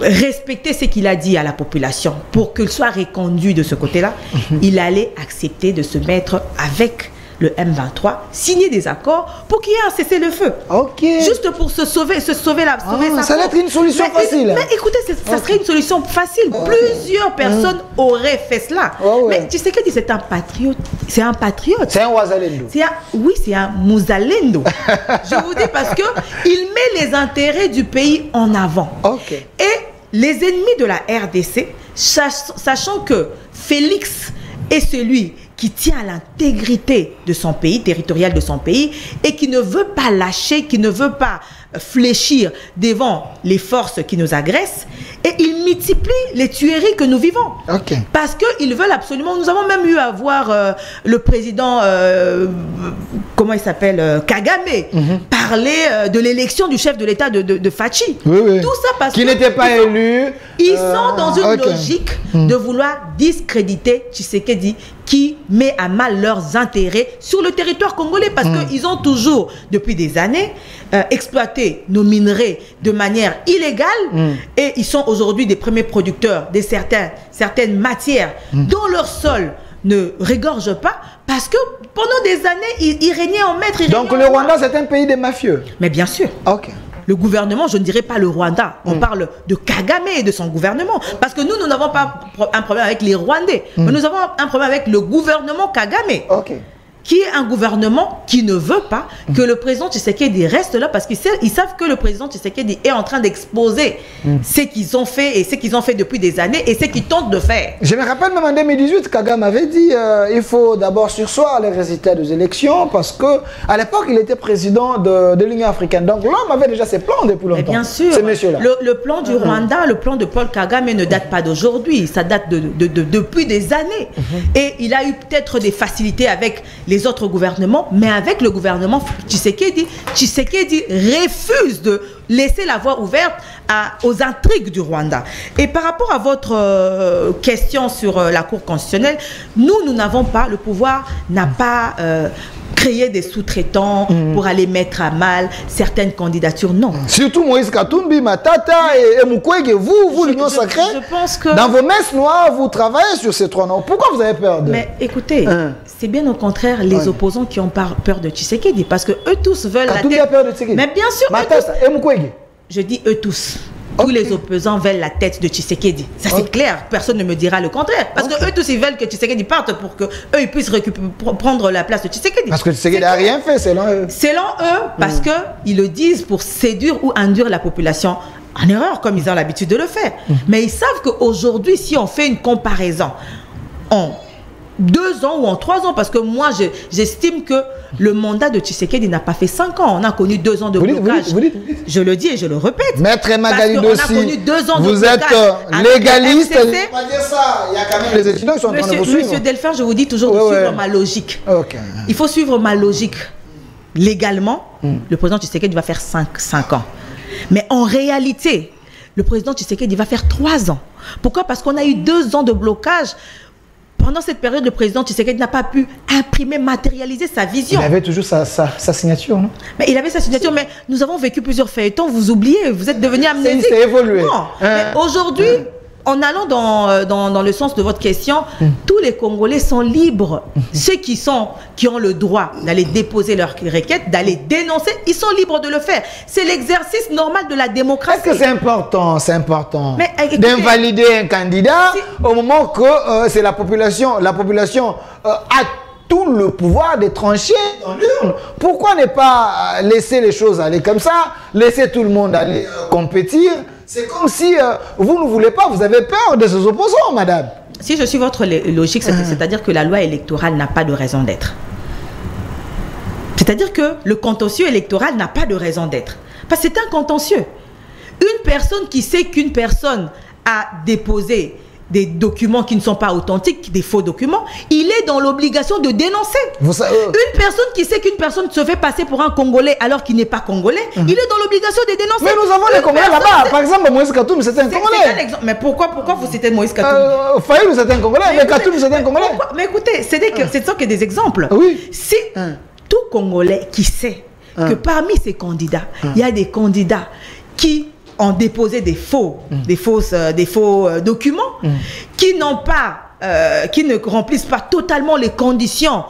Speaker 2: respecter ce qu'il a dit à la population pour qu'il soit reconduit de ce côté-là, il allait accepter de se mettre avec le M23, signer des accords pour qu'il y ait un cessez-le-feu.
Speaker 1: Ok.
Speaker 2: Juste pour se sauver sa
Speaker 1: ça va être une solution facile.
Speaker 2: Mais écoutez, ça serait une solution facile. Plusieurs personnes auraient fait cela. Mais tu sais que c'est un patriote. C'est un patriote.
Speaker 1: C'est un Ouazalendo.
Speaker 2: Oui, c'est un Mouzalendo. Je vous dis parce que il met les intérêts du pays en avant.
Speaker 1: Ok.
Speaker 2: Et les ennemis de la RDC, sachant que Félix est celui qui tient à l'intégrité de son pays, territorial de son pays, et qui ne veut pas lâcher, qui ne veut pas fléchir devant les forces qui nous agressent, et il multiplie les tueries que nous vivons.
Speaker 1: Okay.
Speaker 2: Parce qu'ils veulent absolument... Nous avons même eu à voir le président, comment il s'appelle, Kagame, parler de l'élection du chef de l'État de Fachi.
Speaker 1: Oui.
Speaker 2: Tout ça parce
Speaker 1: qu'il n'était pas élu.
Speaker 2: Ils sont dans une logique de vouloir discréditer Tshisekedi, qui met à mal leurs intérêts sur le territoire congolais parce qu'ils ont toujours, depuis des années, exploité nos minerais de manière illégale et ils sont aujourd'hui des premiers producteurs de certaines matières dont leur sol ne régorge pas parce que pendant des années, ils régnaient en maître.
Speaker 1: Donc le Rwanda, c'est un pays de mafieux.
Speaker 2: Mais bien sûr.
Speaker 1: Ok.
Speaker 2: Le gouvernement, je ne dirais pas le Rwanda, on parle de Kagame et de son gouvernement. Parce que nous n'avons pas un problème avec les Rwandais, mais nous avons un problème avec le gouvernement Kagame.
Speaker 1: Ok.
Speaker 2: Qui est un gouvernement qui ne veut pas que le président Tshisekedi reste là parce qu'ils savent que le président Tshisekedi est en train d'exposer ce qu'ils ont fait et ce qu'ils ont fait depuis des années et ce qu'ils tentent de faire. Je
Speaker 1: me rappelle même en 2018, Kagame avait dit il faut d'abord surseoir les résultats des élections parce que à l'époque il était président de l'Union africaine. Donc l'homme avait déjà ses plans depuis longtemps.
Speaker 2: Et bien sûr, le plan du Rwanda, le plan de Paul Kagame ne date pas d'aujourd'hui, ça date depuis des années. Et il a eu peut-être des facilités avec les autres gouvernements, mais avec le gouvernement Tshisekedi refuse de laisser la voie ouverte aux intrigues du Rwanda. Et par rapport à votre question sur la Cour constitutionnelle, nous n'avons pas, le pouvoir n'a pas créé des sous-traitants pour aller mettre à mal certaines candidatures, non.
Speaker 1: Surtout Moïse Katumbi, Matata et Mukwege, vous l'Union sacrée,
Speaker 2: je pense que
Speaker 1: dans vos messes noires, vous travaillez sur ces trois noms. Pourquoi vous avez peur de...
Speaker 2: Mais écoutez, c'est bien au contraire les opposants qui ont peur de Tshisekedi, parce que eux tous veulent
Speaker 1: Katumbi
Speaker 2: la tête...
Speaker 1: a peur de Tshisekedi.
Speaker 2: Mais bien sûr,
Speaker 1: Matata et Mukwege.
Speaker 2: Je dis eux tous. Tous les opposants veulent la tête de Tshisekedi. Ça c'est clair, personne ne me dira le contraire. Parce que eux tous ils veulent que Tshisekedi parte pour que eux ils puissent prendre la place de Tshisekedi.
Speaker 1: Parce que Tshisekedi n'a rien fait selon eux.
Speaker 2: Selon eux, parce que ils le disent pour séduire ou induire la population en erreur, comme ils ont l'habitude de le faire. Mais ils savent qu'aujourd'hui, si on fait une comparaison 2 ans ou en 3 ans, parce que moi, j'estime que le mandat de Tshisekedi n'a pas fait 5 ans. On a connu 2 ans de blocage. Je le dis et je le répète.
Speaker 1: Maître Magali
Speaker 2: on a connu 2 ans de
Speaker 1: vous
Speaker 2: blocage.
Speaker 1: Vous êtes légaliste. On va dire ça. Il y a quand même les étudiants qui sont en train de vous suivre.
Speaker 2: Monsieur Delphin, je vous dis toujours de suivre ma logique.
Speaker 1: Okay.
Speaker 2: Il faut suivre ma logique. Légalement, le président Tshisekedi va faire 5 ans. Mais en réalité, le président Tshisekedi va faire 3 ans. Pourquoi? Parce qu'on a eu 2 ans de blocage. Pendant cette période, le président Tshisekedi n'a pas pu imprimer, matérialiser sa vision.
Speaker 1: Il avait toujours sa signature, non?
Speaker 2: Mais il avait sa signature, mais nous avons vécu plusieurs feuilletons, vous oubliez, vous êtes devenu amnésique.
Speaker 1: C'est évolué.
Speaker 2: Non, mais aujourd'hui, en allant dans le sens de votre question, tous les Congolais sont libres. Ceux qui ont le droit d'aller déposer leurs requêtes, d'aller dénoncer, ils sont libres de le faire. C'est l'exercice normal de la démocratie.
Speaker 1: Est-ce que c'est important
Speaker 2: d'invalider
Speaker 1: un candidat au moment que c'est la population a tout le pouvoir de trancher dans l'urne? Pourquoi ne pas laisser les choses aller comme ça, laisser tout le monde aller compétir? C'est comme si vous ne voulez pas, vous avez peur de ses opposants, madame.
Speaker 2: Si je suis votre logique, c'est-à-dire que la loi électorale n'a pas de raison d'être. C'est-à-dire que le contentieux électoral n'a pas de raison d'être. Parce que c'est un contentieux. Une personne qui sait qu'une personne a déposé des documents qui ne sont pas authentiques, des faux documents, il est dans l'obligation de dénoncer. Une personne qui sait qu'une personne se fait passer pour un Congolais alors qu'il n'est pas Congolais, il est dans l'obligation de dénoncer.
Speaker 1: Mais nous avons les Congolais là-bas. Par exemple, Moïse Katoum, c'est un Congolais.
Speaker 2: Mais pourquoi vous citez Moïse Katoum?
Speaker 1: Fayou, c'est un Congolais, mais Katoum, c'est un Congolais.
Speaker 2: Mais écoutez, ce sont que des exemples.
Speaker 1: Oui.
Speaker 2: Si tout Congolais qui sait que parmi ces candidats, il y a des candidats qui ont déposé des faux documents qui ne remplissent pas totalement les conditions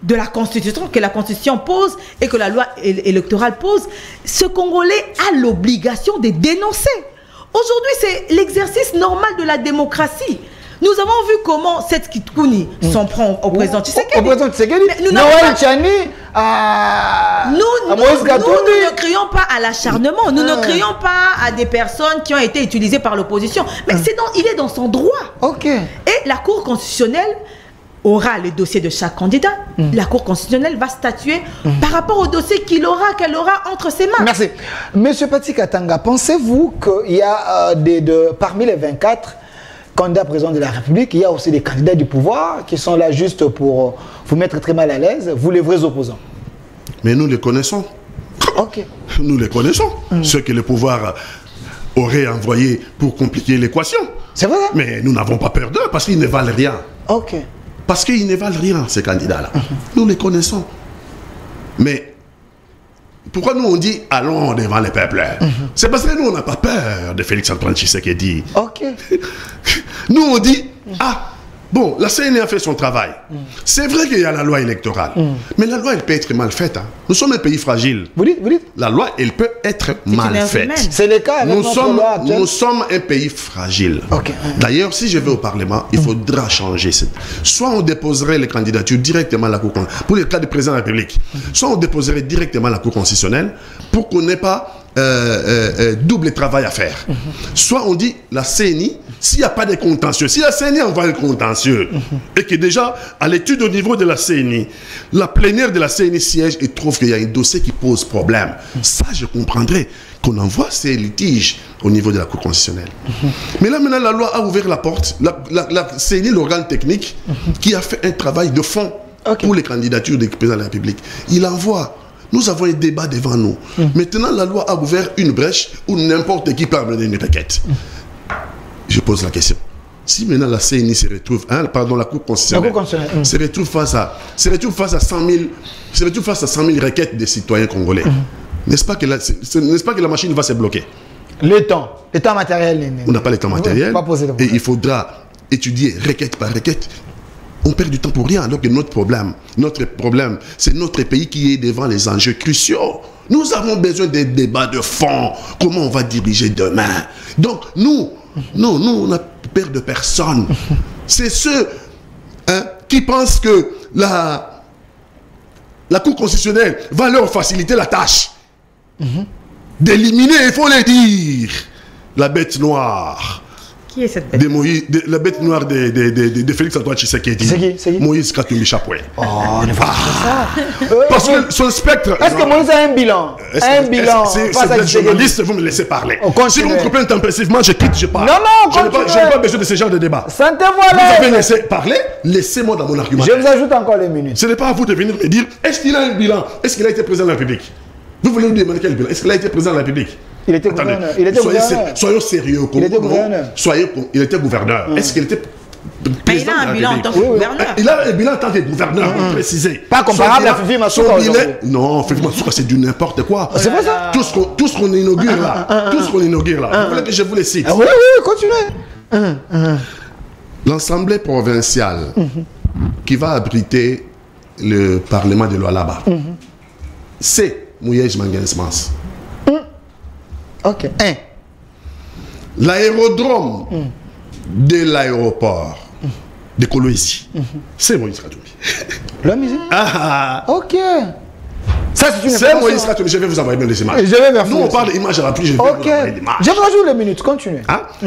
Speaker 2: de la Constitution, que la Constitution pose et que la loi électorale pose, ce Congolais a l'obligation de dénoncer. Aujourd'hui, c'est l'exercice normal de la démocratie. Nous avons vu comment cette Kitkouni s'en prend au président Tshisekedi.
Speaker 1: Au président Tshisekedi, Noël Tchani,
Speaker 2: nous ne crions pas à l'acharnement, nous ne crions pas à des personnes qui ont été utilisées par l'opposition. Mais il est dans son droit. Et la Cour constitutionnelle aura le dossier de chaque candidat. La Cour constitutionnelle va statuer par rapport au dossier qu'elle aura entre ses mains.
Speaker 1: Merci. Monsieur Pati Katanga, pensez-vous qu'il y a parmi les 24 candidats président de la République, il y a aussi des candidats du pouvoir qui sont là juste pour vous mettre très mal à l'aise, vous les vrais opposants?
Speaker 3: Mais nous les connaissons. Nous les connaissons. Ceux que le pouvoir aurait envoyés pour compliquer l'équation.
Speaker 1: C'est vrai?
Speaker 3: Mais nous n'avons pas peur d'eux parce qu'ils ne valent rien. Parce qu'ils ne valent rien, ces candidats-là. Nous les connaissons. Mais pourquoi nous on dit allons devant les peuples? C'est parce que nous on n'a pas peur de Félix-Antoine Tshisekedi. Nous on dit bon, la CNI a fait son travail. C'est vrai qu'il y a la loi électorale. Mais la loi elle peut être mal faite. Nous sommes un pays fragile.
Speaker 1: Vous dites?
Speaker 3: La loi elle peut être mal faite.
Speaker 1: C'est le cas avec notre loi actuelle.
Speaker 3: Nous sommes un pays fragile. D'ailleurs, si je vais au Parlement, il faudra changer. Soit on déposerait les candidatures directement à la Cour constitutionnelle, pour le cas du président de la République, soit on déposerait directement à la Cour constitutionnelle pour qu'on n'ait pas double travail à faire. Soit on dit la CNI, s'il n'y a pas de contentieux, si la CNI envoie le contentieux et que déjà à l'étude au niveau de la CNI, la plénière de la CNI siège et trouve qu'il y a un dossier qui pose problème, ça je comprendrais qu'on envoie ces litiges au niveau de la Cour constitutionnelle. Mais là maintenant la loi a ouvert la porte, la CNI, l'organe technique qui a fait un travail de fond pour les candidatures du président de la République, il envoie. Nous avons un débat devant nous. Maintenant, la loi a ouvert une brèche où n'importe qui peut amener une requête. Je pose la question. Si maintenant la CNI se retrouve, la Cour constitutionnelle se retrouve face à 100 000 requêtes des citoyens congolais, n'est-ce pas que la machine va se bloquer?
Speaker 1: Le temps matériel.
Speaker 3: On n'a pas le temps matériel. Et il faudra étudier requête par requête. On perd du temps pour rien, alors que notre problème, c'est notre pays qui est devant les enjeux cruciaux. Nous avons besoin des débats de fond. Comment on va diriger demain? Donc, nous, on a peur de personne. C'est ceux qui pensent que la Cour constitutionnelle va leur faciliter la tâche. D'éliminer, il faut le dire, la bête noire
Speaker 2: Qui est cette bête?
Speaker 3: La bête noire de Félix Antoine Tshisekedi.
Speaker 1: C'est qui?
Speaker 3: Moïse Katumbi Chapoué.
Speaker 1: Oh, ne faut pas ça.
Speaker 3: Parce que son spectre...
Speaker 1: Est-ce que Moïse a un bilan? Un bilan.
Speaker 3: Si vous êtes journaliste, vous me laissez parler. Si vous me coupez intempestivement, je quitte, je parle.
Speaker 1: Non,
Speaker 3: je n'ai pas besoin de ce genre de débat.
Speaker 1: Sentez-vous
Speaker 3: Vous avez laissé parler, laissez-moi dans mon argument.
Speaker 1: Je vous ajoute encore les minutes.
Speaker 3: Ce n'est pas à vous de venir me dire, est-ce qu'il a un bilan? Est-ce qu'il a été président de la République? Vous voulez me demander quel bilan? Est-ce qu'il a été président de la République?
Speaker 1: Il était gouverneur. Il était gouverneur.
Speaker 3: Soyons sérieux.
Speaker 1: Il était gouverneur.
Speaker 3: Il était gouverneur. Est-ce qu'il était
Speaker 2: mais il a un bilan en tant que gouverneur.
Speaker 3: Il a un bilan en tant que gouverneur, pour préciser.
Speaker 1: Pas comparable à Fifi Masuka.
Speaker 3: Non, Fifi Masuka, c'est du n'importe quoi.
Speaker 1: C'est pas ça.
Speaker 3: Tout ce qu'on inaugure là, vous voulez que je vous les cite?
Speaker 1: Oui, continuez.
Speaker 3: L'Assemblée provinciale qui va abriter le Parlement de Lualaba, c'est Mouyej Manguensmans.
Speaker 1: Ok.
Speaker 3: L'aérodrome de l'aéroport de Kolwezi, c'est Moïse Katumbi.
Speaker 1: L'homme ici? Ok. Ça, c'est une
Speaker 3: C'est Moïse Katumbi. Je vais vous envoyer bien des images.
Speaker 1: Je vais vers
Speaker 3: nous, on parle d'image à la pluie, je vais vous envoyer des images.
Speaker 1: Je vous rajoute les minutes, continuez.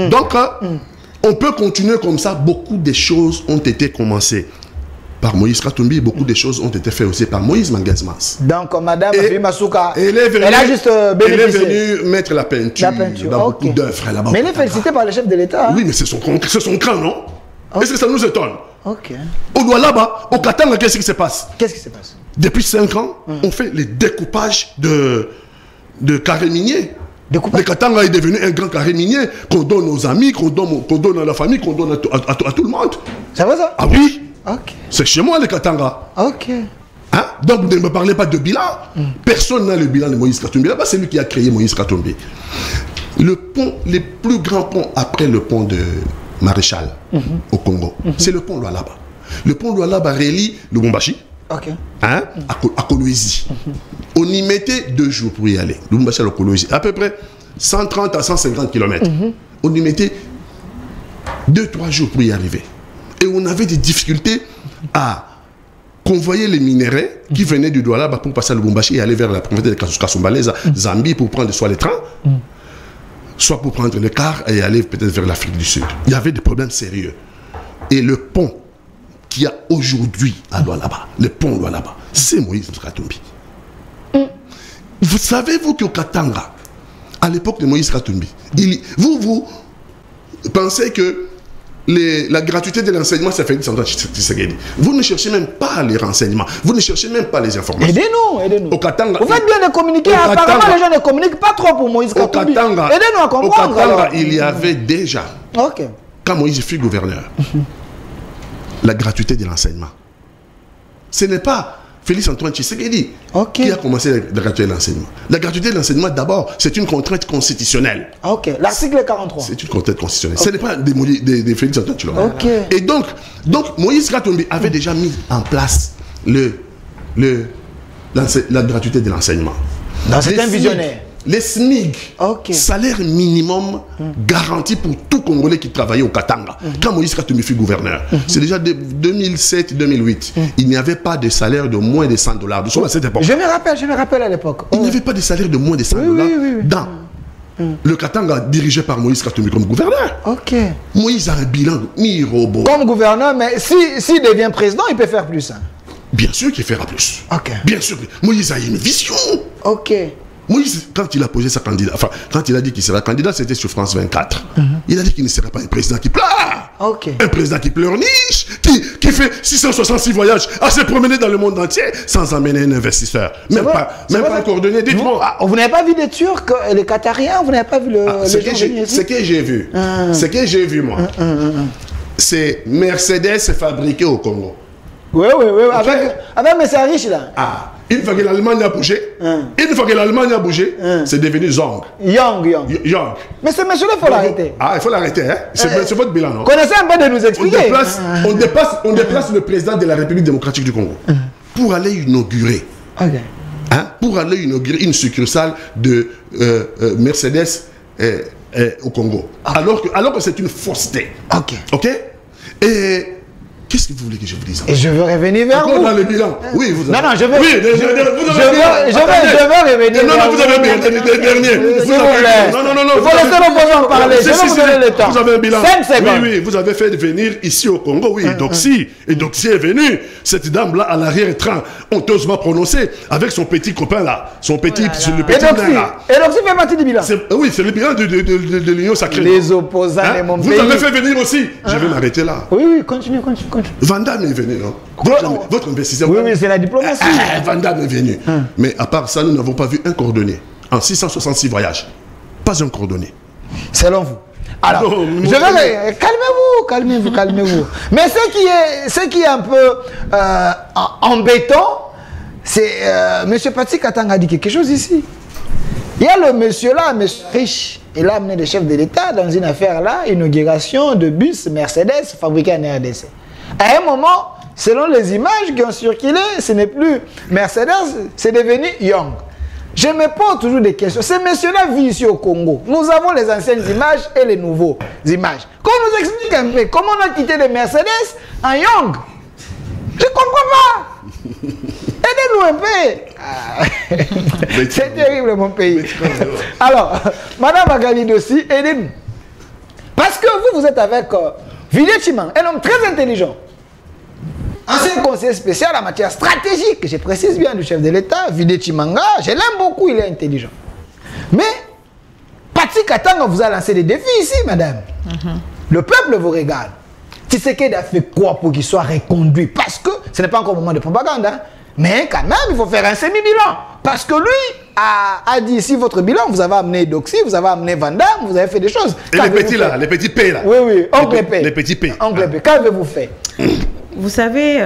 Speaker 3: Donc, on peut continuer comme ça. Beaucoup de choses ont été commencées par Moïse Katumbi. Beaucoup de choses ont été faites aussi par Moïse Manguensmans.
Speaker 1: Donc, Madame Fifi Masuka,
Speaker 3: elle a juste bénéficié. Elle est venue mettre la peinture dans beaucoup d'œuvres là-bas.
Speaker 1: Mais elle est félicitée par le chef de l'État.
Speaker 3: Oui, mais c'est son cran, non? Est-ce que ça nous étonne?
Speaker 1: Ok.
Speaker 3: Au Lualaba, au Katanga, qu'est-ce qui se passe?
Speaker 1: Qu'est-ce qui se passe?
Speaker 3: Depuis 5 ans, on fait les découpages de carrés miniers. Le Katanga est devenu un grand carré minier qu'on donne aux amis, qu'on donne à la famille, qu'on donne à tout le monde.
Speaker 1: C'est vrai ça?
Speaker 3: Ah oui.
Speaker 1: Ok.
Speaker 3: C'est chez moi le Katanga.
Speaker 1: Ok.
Speaker 3: Donc ne me parlez pas de bilan. Personne n'a le bilan de Moïse Katumbi. Là-bas, c'est lui qui a créé Moïse Katumbi. Le pont, les plus grands ponts après le pont de Maréchal au Congo, c'est le pont Lualaba. Le pont Lualaba relie Lubumbashi à Kolwezi. On y mettait 2 jours pour y aller. Lubumbashi à Kolwezi, à peu près 130 à 150 km. On y mettait 2-3 jours pour y arriver. Et on avait des difficultés à convoyer les minéraux qui venaient du Lualaba pour passer à Lubumbashi et aller vers la province de Kasumbalesa, Zambie, pour prendre soit les trains, soit pour prendre le car et aller peut-être vers l'Afrique du Sud. Il y avait des problèmes sérieux. Et le pont qu'il y a aujourd'hui à Lualaba, le pont Lualaba, c'est Moïse Katumbi. Vous savez-vous qu'au Katanga, à l'époque de Moïse Katumbi, vous pensez que la gratuité de l'enseignement, ça fait du Antoine Tshisekedi. Vous ne cherchez même pas les renseignements. Vous ne cherchez même pas les informations.
Speaker 1: Aidez-nous.
Speaker 3: Au Katanga,
Speaker 1: vous faites bien de communiquer. Apparemment, les gens ne communiquent pas trop pour Moïse Katumbi. Aidez-nous à comprendre.
Speaker 3: Au Katanga, il y avait déjà,
Speaker 1: quand
Speaker 3: Moïse fut gouverneur, la gratuité de l'enseignement. Ce n'est pas Félix Antoine Tshisekedi qui a commencé la gratuité de l'enseignement. La gratuité de l'enseignement, d'abord, c'est une contrainte constitutionnelle.
Speaker 1: L'article 43.
Speaker 3: C'est une contrainte constitutionnelle. Ce n'est pas des Félix Antoine Tshisekedi. Et donc Moïse Katumbi avait déjà mis en place la gratuité de l'enseignement.
Speaker 1: C'est un visionnaire.
Speaker 3: Les SMIG, salaire minimum garanti pour tout Congolais qui travaillait au Katanga. Quand Moïse Katumbi fut gouverneur, c'est déjà de 2007-2008, il n'y avait pas de salaire de moins de $100. Nous sommes à cette époque.
Speaker 1: Je me rappelle à l'époque.
Speaker 3: Il n'y avait pas de salaire de moins de $100 dans le Katanga dirigé par Moïse Katumbi comme gouverneur. Moïse a un bilan mi-robot.
Speaker 1: Comme gouverneur, mais s'il devient président, il peut faire plus.
Speaker 3: Bien sûr qu'il fera plus. Bien sûr. Moïse a une vision. Moïse, quand il a posé sa candidature, enfin, quand il a dit qu'il sera candidat, c'était sur France 24. Il a dit qu'il ne serait pas un président qui pleure. Un président qui pleurniche, qui fait 666 voyages à se promener dans le monde entier sans amener un investisseur. Même pas un coordonné. Dites-moi.
Speaker 1: Vous n'avez pas vu des Turcs, les Qatariens, vous n'avez pas vu
Speaker 3: ce que j'ai vu. Ce que j'ai vu, moi. C'est Mercedes fabriqué au Congo.
Speaker 1: Oui. Avec mes riches là.
Speaker 3: Une fois que l'Allemagne a bougé, c'est devenu Zong.
Speaker 1: Yang. Mais ce monsieur-là, il faut l'arrêter.
Speaker 3: Il faut l'arrêter. C'est votre bilan, non?
Speaker 1: Connaissez un peu de nous expliquer.
Speaker 3: On déplace le président de la République démocratique du Congo pour aller inaugurer. Pour aller inaugurer une succursale de Mercedes au Congo. Alors que c'est une fausseté. Et Qu'est-ce que vous voulez que je vous dise?
Speaker 1: Et je veux revenir vers
Speaker 3: Encore
Speaker 1: vous.
Speaker 3: dans le bilan. Oui, vous avez...
Speaker 1: Non, je veux...
Speaker 3: Oui,
Speaker 1: je veux revenir
Speaker 3: non,
Speaker 1: vers
Speaker 3: vous
Speaker 1: vous.
Speaker 3: avez un dernier.
Speaker 1: S'il vous plaît.
Speaker 3: Non.
Speaker 1: Il faut laisser l'opposant parler. Je vais vous donner le temps.
Speaker 3: Vous avez un bilan.
Speaker 1: 5 secondes.
Speaker 3: Oui, vous avez fait venir ici au Congo, oui. Doxy. Et Doxy est venu. Cette dame-là, à l'arrière-train, honteusement prononcée, avec son petit copain là. Son petit, le petit nain là.
Speaker 1: Et Doxy fait partie du bilan.
Speaker 3: Oui, c'est le bilan de l'Union sacrée.
Speaker 1: Les opposants de mon pays.
Speaker 3: Vous avez fait venir aussi. Je vais m'arrêter là.
Speaker 1: Oui, continue.
Speaker 3: Van Damme est venu, non? Votre investisseur.
Speaker 1: Oui, c'est la diplomatie.
Speaker 3: Van Damme est venu. Mais à part ça, nous n'avons pas vu un coordonné. En 666 voyages. Pas un coordonné.
Speaker 1: Selon vous. Alors, je vais... Calmez-vous. Mais ce qui est un peu embêtant, c'est... M. Patrick Katanga a dit quelque chose ici. Il y a le monsieur là, monsieur riche. Il a amené le chef de l'État dans une affaire là, inauguration de bus Mercedes fabriqués en RDC. À un moment, selon les images qui ont circulé, ce n'est plus Mercedes, c'est devenu Young. Je me pose toujours des questions. Ce monsieur-là vit ici au Congo. Nous avons les anciennes images et les nouvelles images. Qu'on nous explique un peu comment on a quitté les Mercedes en Young. Je ne comprends pas. Aidez-nous un peu. C'est terrible mon pays. Alors, Madame Agalide aussi, aidez-nous. Parce que vous êtes avec Villiers Chimang, un homme très intelligent. Ancien conseiller spécial en matière stratégique, je précise bien du chef de l'État, Villiers Chimanga, je l'aime beaucoup, il est intelligent. Mais, Patrick Katanga vous a lancé des défis ici, madame. Le peuple vous regarde. Tshisekedi a fait quoi pour qu'il soit reconduit? Parce que ce n'est pas encore le moment de propagande, hein? Mais quand même, il faut faire un semi-bilan. Parce que lui a dit ici votre bilan, vous avez amené Doxy, vous avez amené Van Damme, vous avez fait des choses.
Speaker 3: Et les petits là, les petits P là.
Speaker 1: Oui, oncle P.
Speaker 3: Les petits P.
Speaker 1: Oncle P, qu'avez-vous fait?
Speaker 2: Vous savez,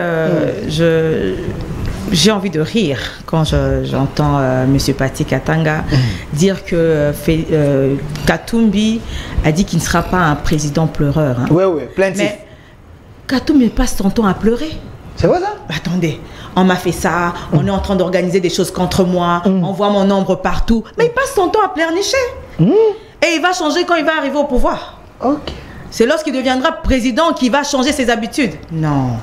Speaker 2: j'ai envie de rire quand j'entends M. Patrick Katanga dire que Katumbi a dit qu'il ne sera pas un président pleureur. Hein.
Speaker 1: Oui, plaintif.
Speaker 2: Mais Katumbi passe son temps à pleurer.
Speaker 1: C'est vrai ça?
Speaker 2: Attendez, on m'a fait ça, on est en train d'organiser des choses contre moi, on voit mon ombre partout. Mais il passe son temps à pleurnicher. Et il va changer quand il va arriver au pouvoir.
Speaker 1: Ok.
Speaker 2: C'est lorsqu'il deviendra président qu'il va changer ses habitudes. Non.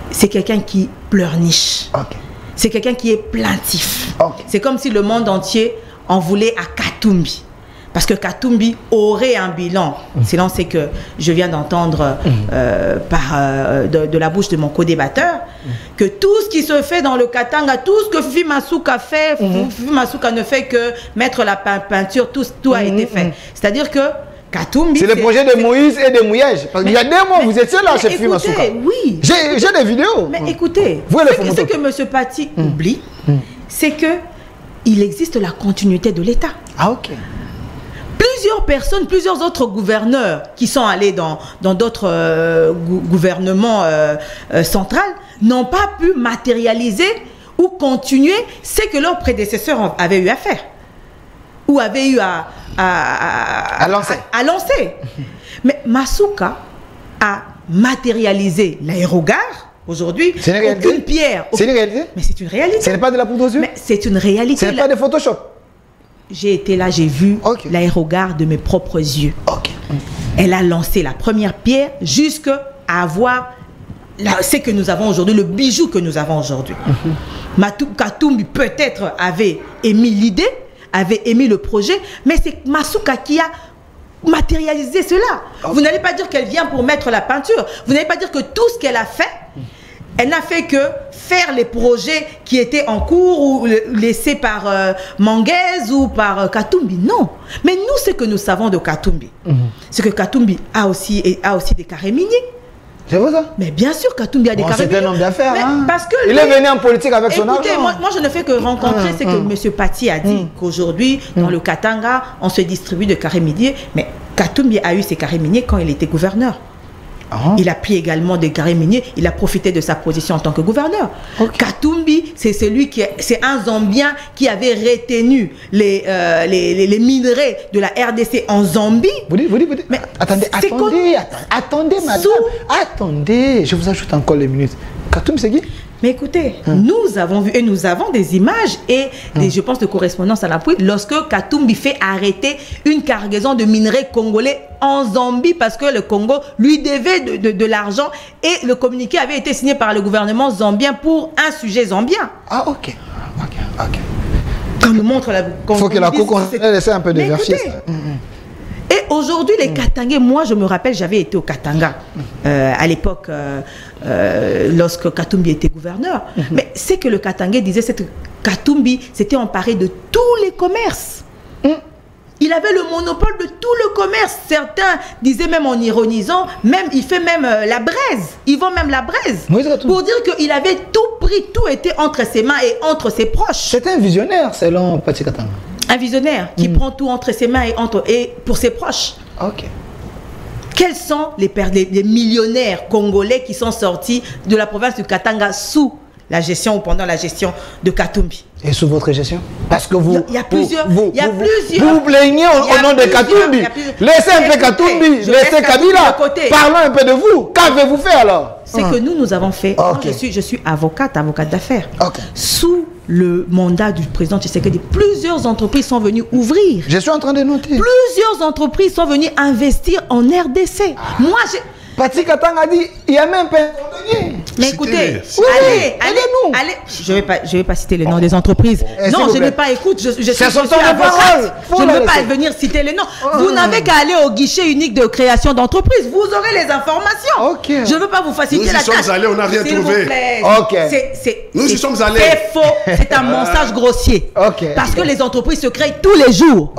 Speaker 2: C'est quelqu'un qui pleurniche.
Speaker 1: Okay.
Speaker 2: C'est quelqu'un qui est plaintif.
Speaker 1: Okay.
Speaker 2: C'est comme si le monde entier en voulait à Katumbi. Parce que Katumbi aurait un bilan. C'est là que je viens d'entendre de la bouche de mon co-débatteur que tout ce qui se fait dans le Katanga, tout ce que Fifi Masuka fait, Fifi Masuka ne fait que mettre la peinture, tout a été fait. C'est-à-dire que Katumbi...
Speaker 1: C'est le projet de Moïse et de Mouillage. Il y a 2 mois, vous étiez là chez Fifi Masuka.
Speaker 2: Oui.
Speaker 1: J'ai des vidéos.
Speaker 2: Mais écoutez, ce que M. Patrick oublie, c'est qu'il existe la continuité de l'État.
Speaker 1: Ah, ok.
Speaker 2: Plusieurs personnes, plusieurs autres gouverneurs qui sont allés dans d'autres gouvernements centraux n'ont pas pu matérialiser ou continuer ce que leurs prédécesseurs avaient eu à faire ou avaient eu à lancer. Mais Masuka a matérialisé l'aérogare. Aujourd'hui, aucune pierre.
Speaker 1: C'est une réalité?
Speaker 2: Mais c'est une réalité.
Speaker 1: Ce n'est pas de la poudre aux yeux?
Speaker 2: Mais c'est une réalité.
Speaker 1: Ce n'est pas de Photoshop?
Speaker 2: J'ai été là, j'ai vu l'aérogare de mes propres yeux. Elle a lancé la première pierre jusqu'à avoir ce que nous avons aujourd'hui, le bijou que nous avons aujourd'hui. Katumbi peut-être avait émis l'idée, avait émis le projet, mais c'est Masuka qui a matérialisé cela. Vous n'allez pas dire qu'elle vient pour mettre la peinture. Vous n'allez pas dire que tout ce qu'elle a fait, elle n'a fait que faire les projets qui étaient en cours ou laissés par Manguez ou par Katumbi. Non. Mais nous, ce que nous savons de Katumbi, c'est que Katumbi a aussi des carrés miniers.
Speaker 1: C'est vrai ça?
Speaker 2: Mais bien sûr, Katumbi a des carrés miniers.
Speaker 1: C'est un homme d'affaires. Hein?
Speaker 2: Il
Speaker 1: est venu en politique avec son argent.
Speaker 2: Écoutez, moi, je ne fais que rencontrer ce que M. Patti a dit, qu'aujourd'hui, dans le Katanga, on se distribue de carrés miniers. Mais Katumbi a eu ses carrés miniers quand il était gouverneur. Il a pris également des carrés miniers. Il a profité de sa position en tant que gouverneur. Katumbi, c'est un Zambien qui avait retenu les minerais de la RDC en Zambie.
Speaker 1: Vous dites. Mais attendez, madame. Attendez, je vous ajoute encore les minutes. Katumbi, c'est qui?
Speaker 2: Mais écoutez, nous avons vu et nous avons des images et je pense, de correspondance à l'appui lorsque Katumbi fait arrêter une cargaison de minerais congolais en Zambie parce que le Congo lui devait de l'argent et le communiqué avait été signé par le gouvernement zambien pour un sujet zambien.
Speaker 1: Ah, ok.
Speaker 2: Quand nous montre la...
Speaker 1: Il faut que la Cour laisse un peu de vérifier ça.
Speaker 2: Et aujourd'hui, les Katangais, moi je me rappelle, j'avais été au Katanga à l'époque, lorsque Katumbi était gouverneur. Mais c'est que le Katangais disait que Katumbi s'était emparé de tous les commerces. Il avait le monopole de tout le commerce. Certains disaient même en ironisant, même, il fait même la braise. Ils vend même la braise. Pour dire qu'il avait tout pris, tout était entre ses mains et entre ses proches.
Speaker 1: C'est un visionnaire selon Pati Katanga.
Speaker 2: Un visionnaire qui prend tout entre ses mains et pour ses proches.
Speaker 1: Ok.
Speaker 2: Quels sont les millionnaires congolais qui sont sortis de la province du Katanga sous la gestion ou pendant la gestion de Katumbi?
Speaker 1: Et sous votre gestion? Parce que vous...
Speaker 2: Il y a plusieurs...
Speaker 1: Vous plaignez au nom de Katumbi. Laissez un peu Katumbi, laissez Kabila. Parlons un peu de vous. Qu'avez-vous fait alors?
Speaker 2: C'est que nous avons fait... Okay. Moi, je suis avocate d'affaires.
Speaker 1: Okay.
Speaker 2: Sous le mandat du président Tshisekedi, plusieurs entreprises sont venues ouvrir.
Speaker 1: Je suis en train de noter.
Speaker 2: Plusieurs entreprises sont venues investir en RDC. Moi, j'ai...
Speaker 1: Pati Katanga a dit, il y a même pas un cordonnier.
Speaker 2: Mais écoutez, allez, je vais pas citer les noms des entreprises. Non, je n'ai pas, écoute, je suis avocate. Je ne veux pas venir citer les noms. Vous n'avez qu'à aller au guichet unique de création d'entreprise. Vous aurez les informations.
Speaker 1: Okay.
Speaker 2: Je ne veux pas vous faciliter la tâche.
Speaker 3: Nous y sommes allés, on n'a rien trouvé. Nous y sommes allés.
Speaker 2: C'est faux, c'est un mensonge grossier. Parce que les entreprises se créent tous les jours.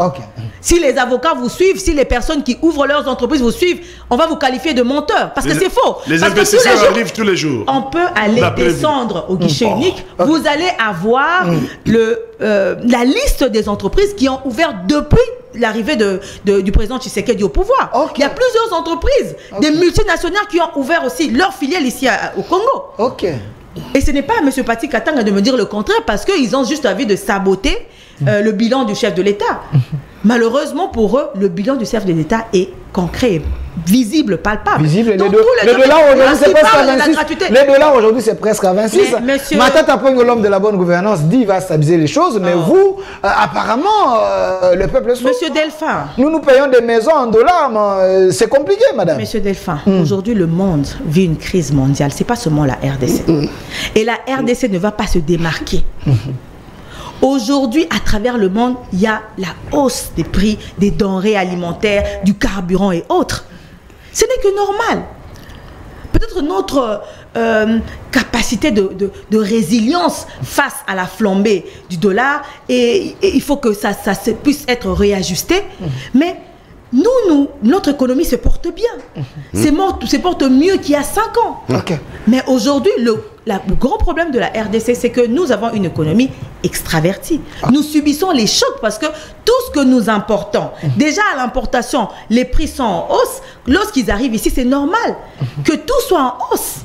Speaker 2: Si les avocats vous suivent, si les personnes qui ouvrent leurs entreprises vous suivent, on va vous qualifier de menteurs. Parce que c'est faux.
Speaker 3: Les investisseurs arrivent tous les jours.
Speaker 2: On peut aller descendre au guichet unique. Vous allez avoir la liste des entreprises qui ont ouvert depuis l'arrivée du président Tshisekedi au pouvoir. Il y a plusieurs entreprises, des multinationales qui ont ouvert aussi leur filiale ici au Congo. Et ce n'est pas à M. Pati Katanga de me dire le contraire parce qu'ils ont juste envie de saboter le bilan du chef de l'État. Malheureusement pour eux, le bilan du chef de l'État est concret, visible, palpable.
Speaker 1: Visible. Les dollars aujourd'hui, c'est presque à 26. Les dollars aujourd'hui, c'est presque à 26. Matata Pongo, l'homme de la bonne gouvernance, dit qu'il va stabiliser les choses, mais vous, apparemment, le peuple souffre.
Speaker 2: Monsieur Delphin.
Speaker 1: Nous payons des maisons en dollars, mais c'est compliqué, madame.
Speaker 2: Monsieur Delphin, aujourd'hui, le monde vit une crise mondiale. Ce n'est pas seulement la RDC. Et la RDC ne va pas se démarquer. Aujourd'hui, à travers le monde, il y a la hausse des prix des denrées alimentaires, du carburant et autres. Ce n'est que normal. Peut-être notre capacité de résilience face à la flambée du dollar, et il faut que ça puisse être réajusté. Mais notre économie se porte bien. Se porte mieux qu'il y a 5 ans. Mais aujourd'hui, le gros problème de la RDC, c'est que nous avons une économie extravertie. Nous subissons les chocs parce que tout ce que nous importons, déjà à l'importation, les prix sont en hausse. Lorsqu'ils arrivent ici, c'est normal que tout soit en hausse.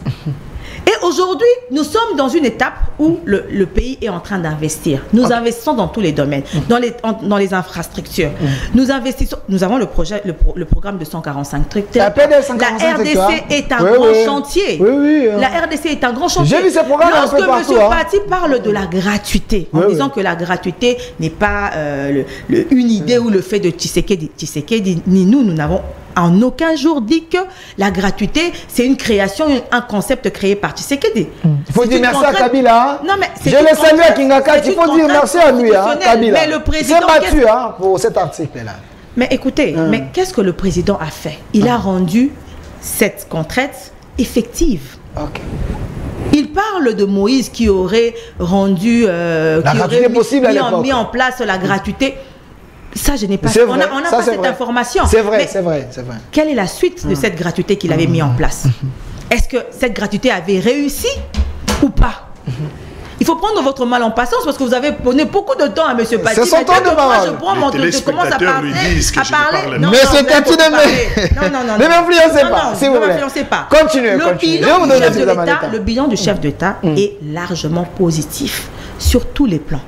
Speaker 2: Et aujourd'hui, nous sommes dans une étape où le pays est en train d'investir. Nous investissons dans tous les domaines, dans les infrastructures. Nous investissons. Nous avons le programme de 145 tracteurs. La RDC est un grand chantier. La RDC est un grand chantier.
Speaker 1: J'ai vu ces programmes un peu partout.
Speaker 2: Lorsque M. Pati parle de la gratuité, en disant que la gratuité n'est pas une idée ou le fait de Tshisekedi, ni nous n'avons en aucun jour dit que la gratuité, c'est une création, un concept créé par Tshisekedi.
Speaker 1: Il faut dire merci à Kabila.
Speaker 2: Non, mais
Speaker 1: je le salue à Kingaka. Il faut dire merci à lui, Kabila.
Speaker 2: Mais le président
Speaker 1: s'est battu pour cet article-là.
Speaker 2: Mais écoutez, mais qu'est-ce que le président a fait? Il a rendu cette contrainte effective. Il parle de Moïse qui aurait rendu, mis en place la gratuité. Ça, je n'ai pas. On n'a pas cette information.
Speaker 1: C'est vrai, c'est vrai.
Speaker 2: Quelle est la suite de cette gratuité qu'il avait mis en place? Est-ce que cette gratuité avait réussi ou pas? Il faut prendre votre mal en patience parce que vous avez donné beaucoup de temps à M. Pati.
Speaker 1: C'est son temps de parole.
Speaker 3: Je commence à parler.
Speaker 1: Mais c'est Tati de
Speaker 2: Non.
Speaker 1: Ne m'influencez pas, s'il vous plaît. Continuez.
Speaker 2: Le bilan du chef d'État est largement positif sur tous les plans.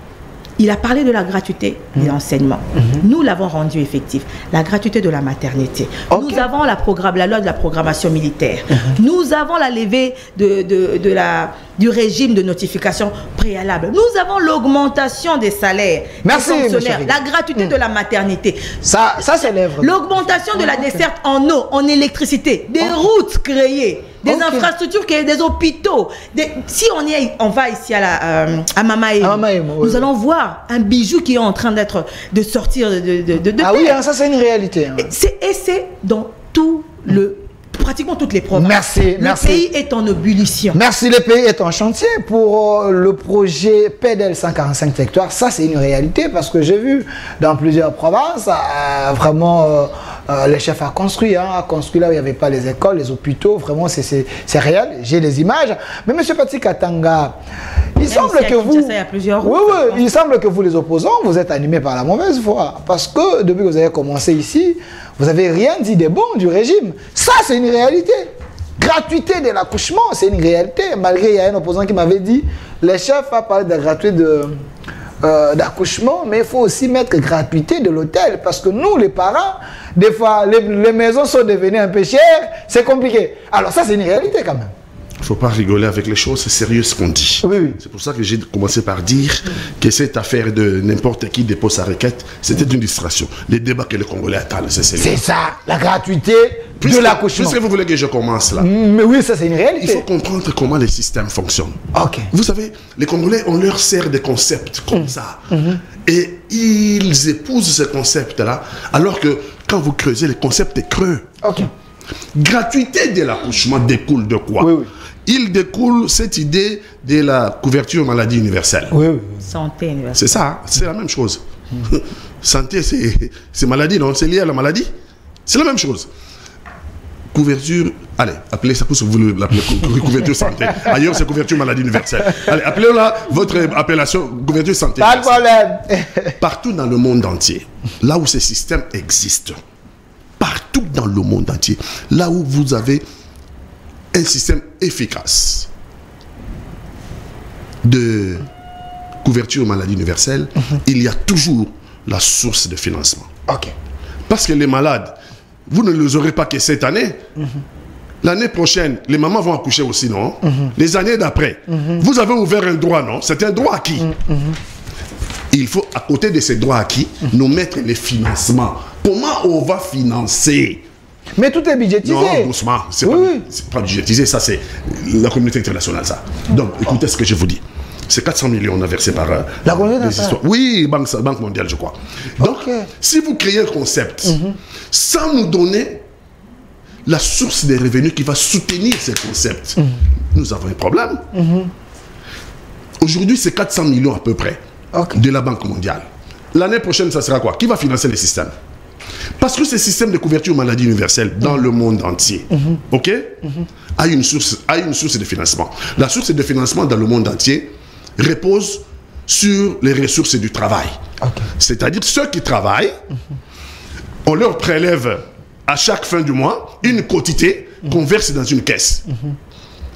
Speaker 2: Il a parlé de la gratuité de l'enseignement. Nous l'avons rendu effectif. La gratuité de la maternité. Nous avons la loi de la programmation militaire. Nous avons la levée de du régime de notification préalable. Nous avons l'augmentation des salaires
Speaker 1: Merci,
Speaker 2: des fonctionnaires,
Speaker 1: monsieur
Speaker 2: la gratuité de la maternité.
Speaker 1: Ça s'élève.
Speaker 2: L'augmentation de la desserte en eau, en électricité, des routes créées, des infrastructures créées, des hôpitaux. Si on va ici à Mama Emo, nous allons voir un bijou qui est en train de sortir de
Speaker 1: Ah oui, ça c'est une réalité. Hein.
Speaker 2: Et c'est dans pratiquement toutes les provinces.
Speaker 1: Merci,
Speaker 2: le pays est en ébullition.
Speaker 1: Merci, le pays est en chantier pour le projet PDL 145 hectares. Ça, c'est une réalité parce que j'ai vu dans plusieurs provinces, vraiment, les chefs ont construit là où il n'y avait pas les écoles, les hôpitaux. Vraiment, c'est réel. J'ai les images. Mais M. Patrick Katanga, il semble que vous...
Speaker 2: Il y a plusieurs
Speaker 1: oui, il semble que vous, les opposants, vous êtes animés par la mauvaise foi. Parce que depuis que vous avez commencé ici, vous n'avez rien dit de bon du régime. Ça, c'est une réalité. Gratuité de l'accouchement, c'est une réalité. Malgré, il y a un opposant qui m'avait dit, les chefs ont parlé de la gratuité d'accouchement, mais il faut aussi mettre gratuité de l'hôtel. Parce que nous, les parents, des fois, les maisons sont devenues un peu chères, c'est compliqué. Alors ça, c'est une réalité quand même.
Speaker 3: Il ne faut pas rigoler avec les choses, c'est sérieux ce qu'on dit.
Speaker 1: Oui.
Speaker 3: C'est pour ça que j'ai commencé par dire que cette affaire de n'importe qui dépose sa requête, c'était une distraction. Les débats que les Congolais attendent, c'est
Speaker 1: ça, la gratuité de l'accouchement.
Speaker 3: Est-ce que vous voulez que je commence là?
Speaker 1: Mais oui, ça c'est une réalité.
Speaker 3: Il faut comprendre comment les systèmes fonctionnent. Vous savez, les Congolais, on leur sert des concepts comme ça. Et ils épousent ces concepts-là, alors que quand vous creusez, le concept est creux. Gratuité de l'accouchement découle de quoi? Il découle cette idée de la couverture maladie universelle.
Speaker 2: Santé universelle.
Speaker 3: C'est ça, c'est la même chose. Santé, c'est maladie, non? C'est lié à la maladie. C'est la même chose. Couverture, allez, appelez ça, vous voulez l'appeler couverture santé. Ailleurs, c'est couverture maladie universelle. Allez, appelez-la votre appellation couverture santé.
Speaker 1: Pas de problème.
Speaker 3: Partout dans le monde entier, là où ces systèmes existent, partout dans le monde entier, là où vous avez un système efficace de couverture maladie universelle, il y a toujours la source de financement. Parce que les malades, vous ne les aurez pas que cette année. L'année prochaine, les mamans vont accoucher aussi, non? Les années d'après. Vous avez ouvert un droit, non? C'est un droit acquis. Il faut, à côté de ces droits acquis, nous mettre les financements. Comment on va financer?
Speaker 1: Mais tout est budgétisé.
Speaker 3: Non, doucement. C'est pas budgétisé, ça c'est la communauté internationale, ça. Donc, écoutez ce que je vous dis. C'est 400 millions versés par
Speaker 1: la communauté internationale.
Speaker 3: Oui, Banque mondiale, je crois. Donc, si vous créez un concept, sans nous donner la source des revenus qui va soutenir ces concepts, nous avons un problème. Aujourd'hui, c'est 400 millions à peu près de la Banque mondiale. L'année prochaine, ça sera quoi? Qui va financer les systèmes? Parce que ces systèmes de couverture maladie universelle dans le monde entier, a une source de financement. La source de financement dans le monde entier repose sur les ressources du travail. C'est-à-dire ceux qui travaillent, on leur prélève à chaque fin du mois une quotité qu'on verse dans une caisse.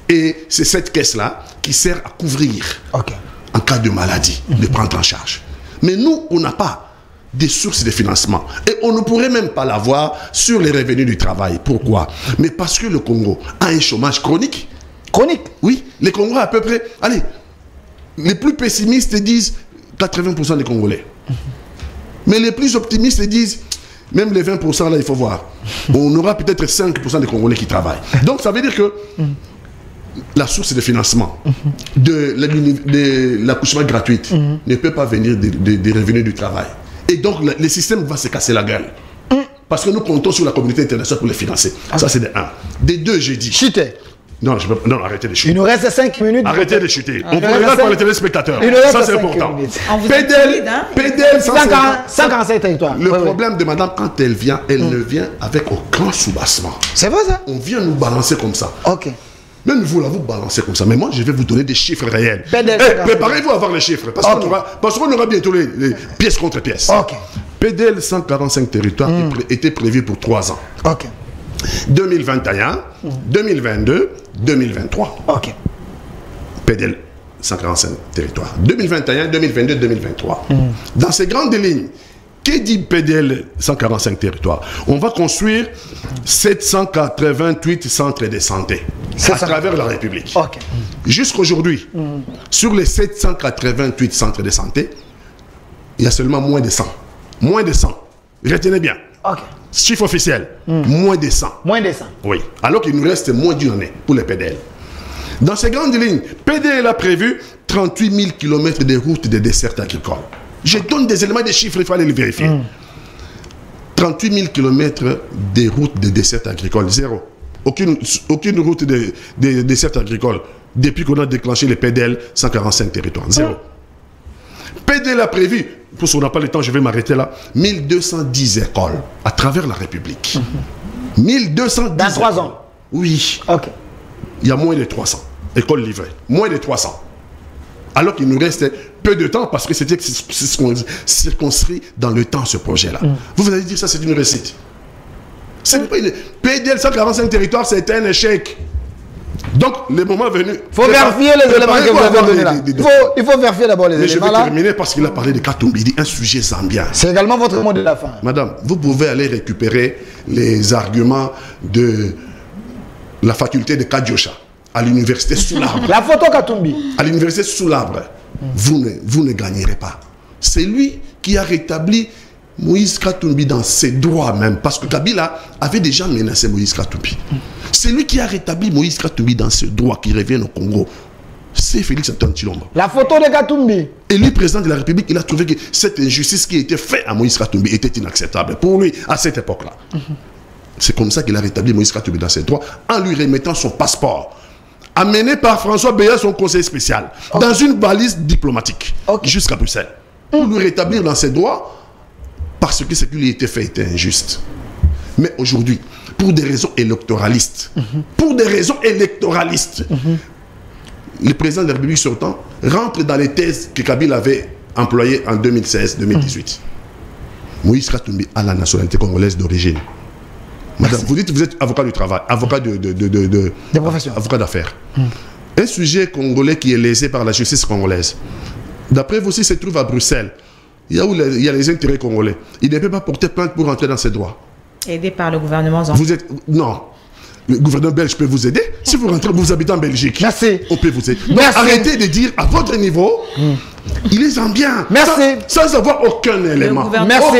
Speaker 3: Et c'est cette caisse-là qui sert à couvrir en cas de maladie, de prendre en charge. Mais nous, on n'a pas des sources de financement. Et on ne pourrait même pas l'avoir sur les revenus du travail. Pourquoi? Mais parce que le Congo a un chômage chronique.
Speaker 1: Chronique?
Speaker 3: Oui, les Congolais à peu près... Allez, les plus pessimistes disent 80% des Congolais. Mais les plus optimistes disent, même les 20% là, il faut voir. On aura peut-être 5% des Congolais qui travaillent. Donc ça veut dire que la source de financement de l'accouchement gratuit ne peut pas venir des revenus du travail. Et donc, le système va se casser la gueule. Parce que nous comptons sur la communauté internationale pour les financer. Ça, c'est de 1. Des 2, j'ai dit.
Speaker 1: Chuter.
Speaker 3: Non, non, arrêtez de chuter.
Speaker 1: Il nous reste 5 minutes.
Speaker 3: Arrêtez de chuter. On vous regarde par les téléspectateurs. Ça, c'est important.
Speaker 2: PDL
Speaker 1: 145 territoires.
Speaker 3: Le problème de madame, quand elle vient, elle ne vient avec aucun soubassement.
Speaker 1: C'est vrai, ça?
Speaker 3: On vient nous balancer comme ça. Même vous, là, vous balancez comme ça. Mais moi, je vais vous donner des chiffres réels. Préparez-vous à avoir les chiffres. Parce qu'on aura bientôt les pièces contre pièces. PDL 145 territoires était prévu pour 3 ans. 2021, 2022, 2023. PDL 145 territoires. 2021, 2022, 2023. Dans ces grandes lignes, que dit PDL 145 territoires? On va construire 788 centres de santé. à travers la République.
Speaker 1: Ok.
Speaker 3: Jusqu'aujourd'hui, sur les 788 centres de santé, il y a seulement moins de 100. Moins de 100. Retenez bien.
Speaker 1: Ok.
Speaker 3: Chiffre officiel, moins de 100.
Speaker 1: Moins de 100.
Speaker 3: Oui. Alors qu'il nous reste moins d'une année pour les PDL. Dans ces grandes lignes, PDL a prévu 38 000 km de routes de dessert agricole. Je donne des éléments de chiffres, il faut aller les vérifier. 38 000 km de routes de dessert agricole, zéro. Aucune route de dessert agricole depuis qu'on a déclenché les PDL 145 territoires. Zéro. PDL a prévu, pour ce qu'on n'a pas le temps, je vais m'arrêter là, 1210 écoles à travers la République. 1210
Speaker 1: Dans 3
Speaker 3: écoles.
Speaker 1: ans.
Speaker 3: Oui.
Speaker 1: Ok.
Speaker 3: Il y a moins de 300 écoles livrées. Moins de 300. Alors qu'il nous reste peu de temps parce que c'était circonscrit dans le temps ce projet-là. Vous allez dire ça, c'est une réussite. Ce n'est pas une... PDL 145 territoires, c'est un échec. Donc, le moment venu...
Speaker 1: Il faut vérifier les éléments que vous avez donnés là. Il faut vérifier d'abord les éléments là.
Speaker 3: Je vais terminer parce qu'il a parlé de Katumbi, un sujet zambien.
Speaker 1: C'est également votre mot de la fin.
Speaker 3: Madame, vous pouvez aller récupérer les arguments de la faculté de Kadiosha à l'université sous l'arbre.
Speaker 1: La photo Katumbi.
Speaker 3: À l'université sous l'arbre. Vous ne gagnerez pas. C'est lui qui a rétabli Moïse Katumbi dans ses droits même. Parce que Kabila avait déjà menacé Moïse Katumbi. C'est lui qui a rétabli Moïse Katumbi dans ses droits qui reviennent au Congo. C'est Félix Antoine Tshilombo.
Speaker 1: La photo de Katumbi.
Speaker 3: Et lui, président de la République, il a trouvé que cette injustice qui était faite à Moïse Katumbi était inacceptable pour lui à cette époque-là. C'est comme ça qu'il a rétabli Moïse Katumbi dans ses droits en lui remettant son passeport, amené par François Béat, son conseiller spécial, dans une balise diplomatique, jusqu'à Bruxelles, pour lui rétablir dans ses droits, parce que ce qui lui était fait était injuste. Mais aujourd'hui, pour des raisons électoralistes, le président de la République sortant rentre dans les thèses que Kabila avait employées en 2016-2018. Moïse Katumbi a la nationalité congolaise d'origine. Madame, vous dites que vous êtes avocat du travail, avocat de
Speaker 1: profession,
Speaker 3: avocat d'affaires. Un sujet congolais qui est lésé par la justice congolaise. D'après vous, s'il se trouve à Bruxelles, il y a les intérêts congolais. Il ne peut pas porter plainte pour rentrer dans ses droits.
Speaker 2: Aidé par le gouvernement zambien.
Speaker 3: Vous êtes... Non. Le gouvernement belge peut vous aider. Si vous rentrez, vous habitez en Belgique.
Speaker 1: Merci.
Speaker 3: On peut vous aider. Donc arrêtez de dire à votre niveau, il est zambien.
Speaker 1: Merci.
Speaker 3: Sans avoir aucun élément.
Speaker 1: Merci.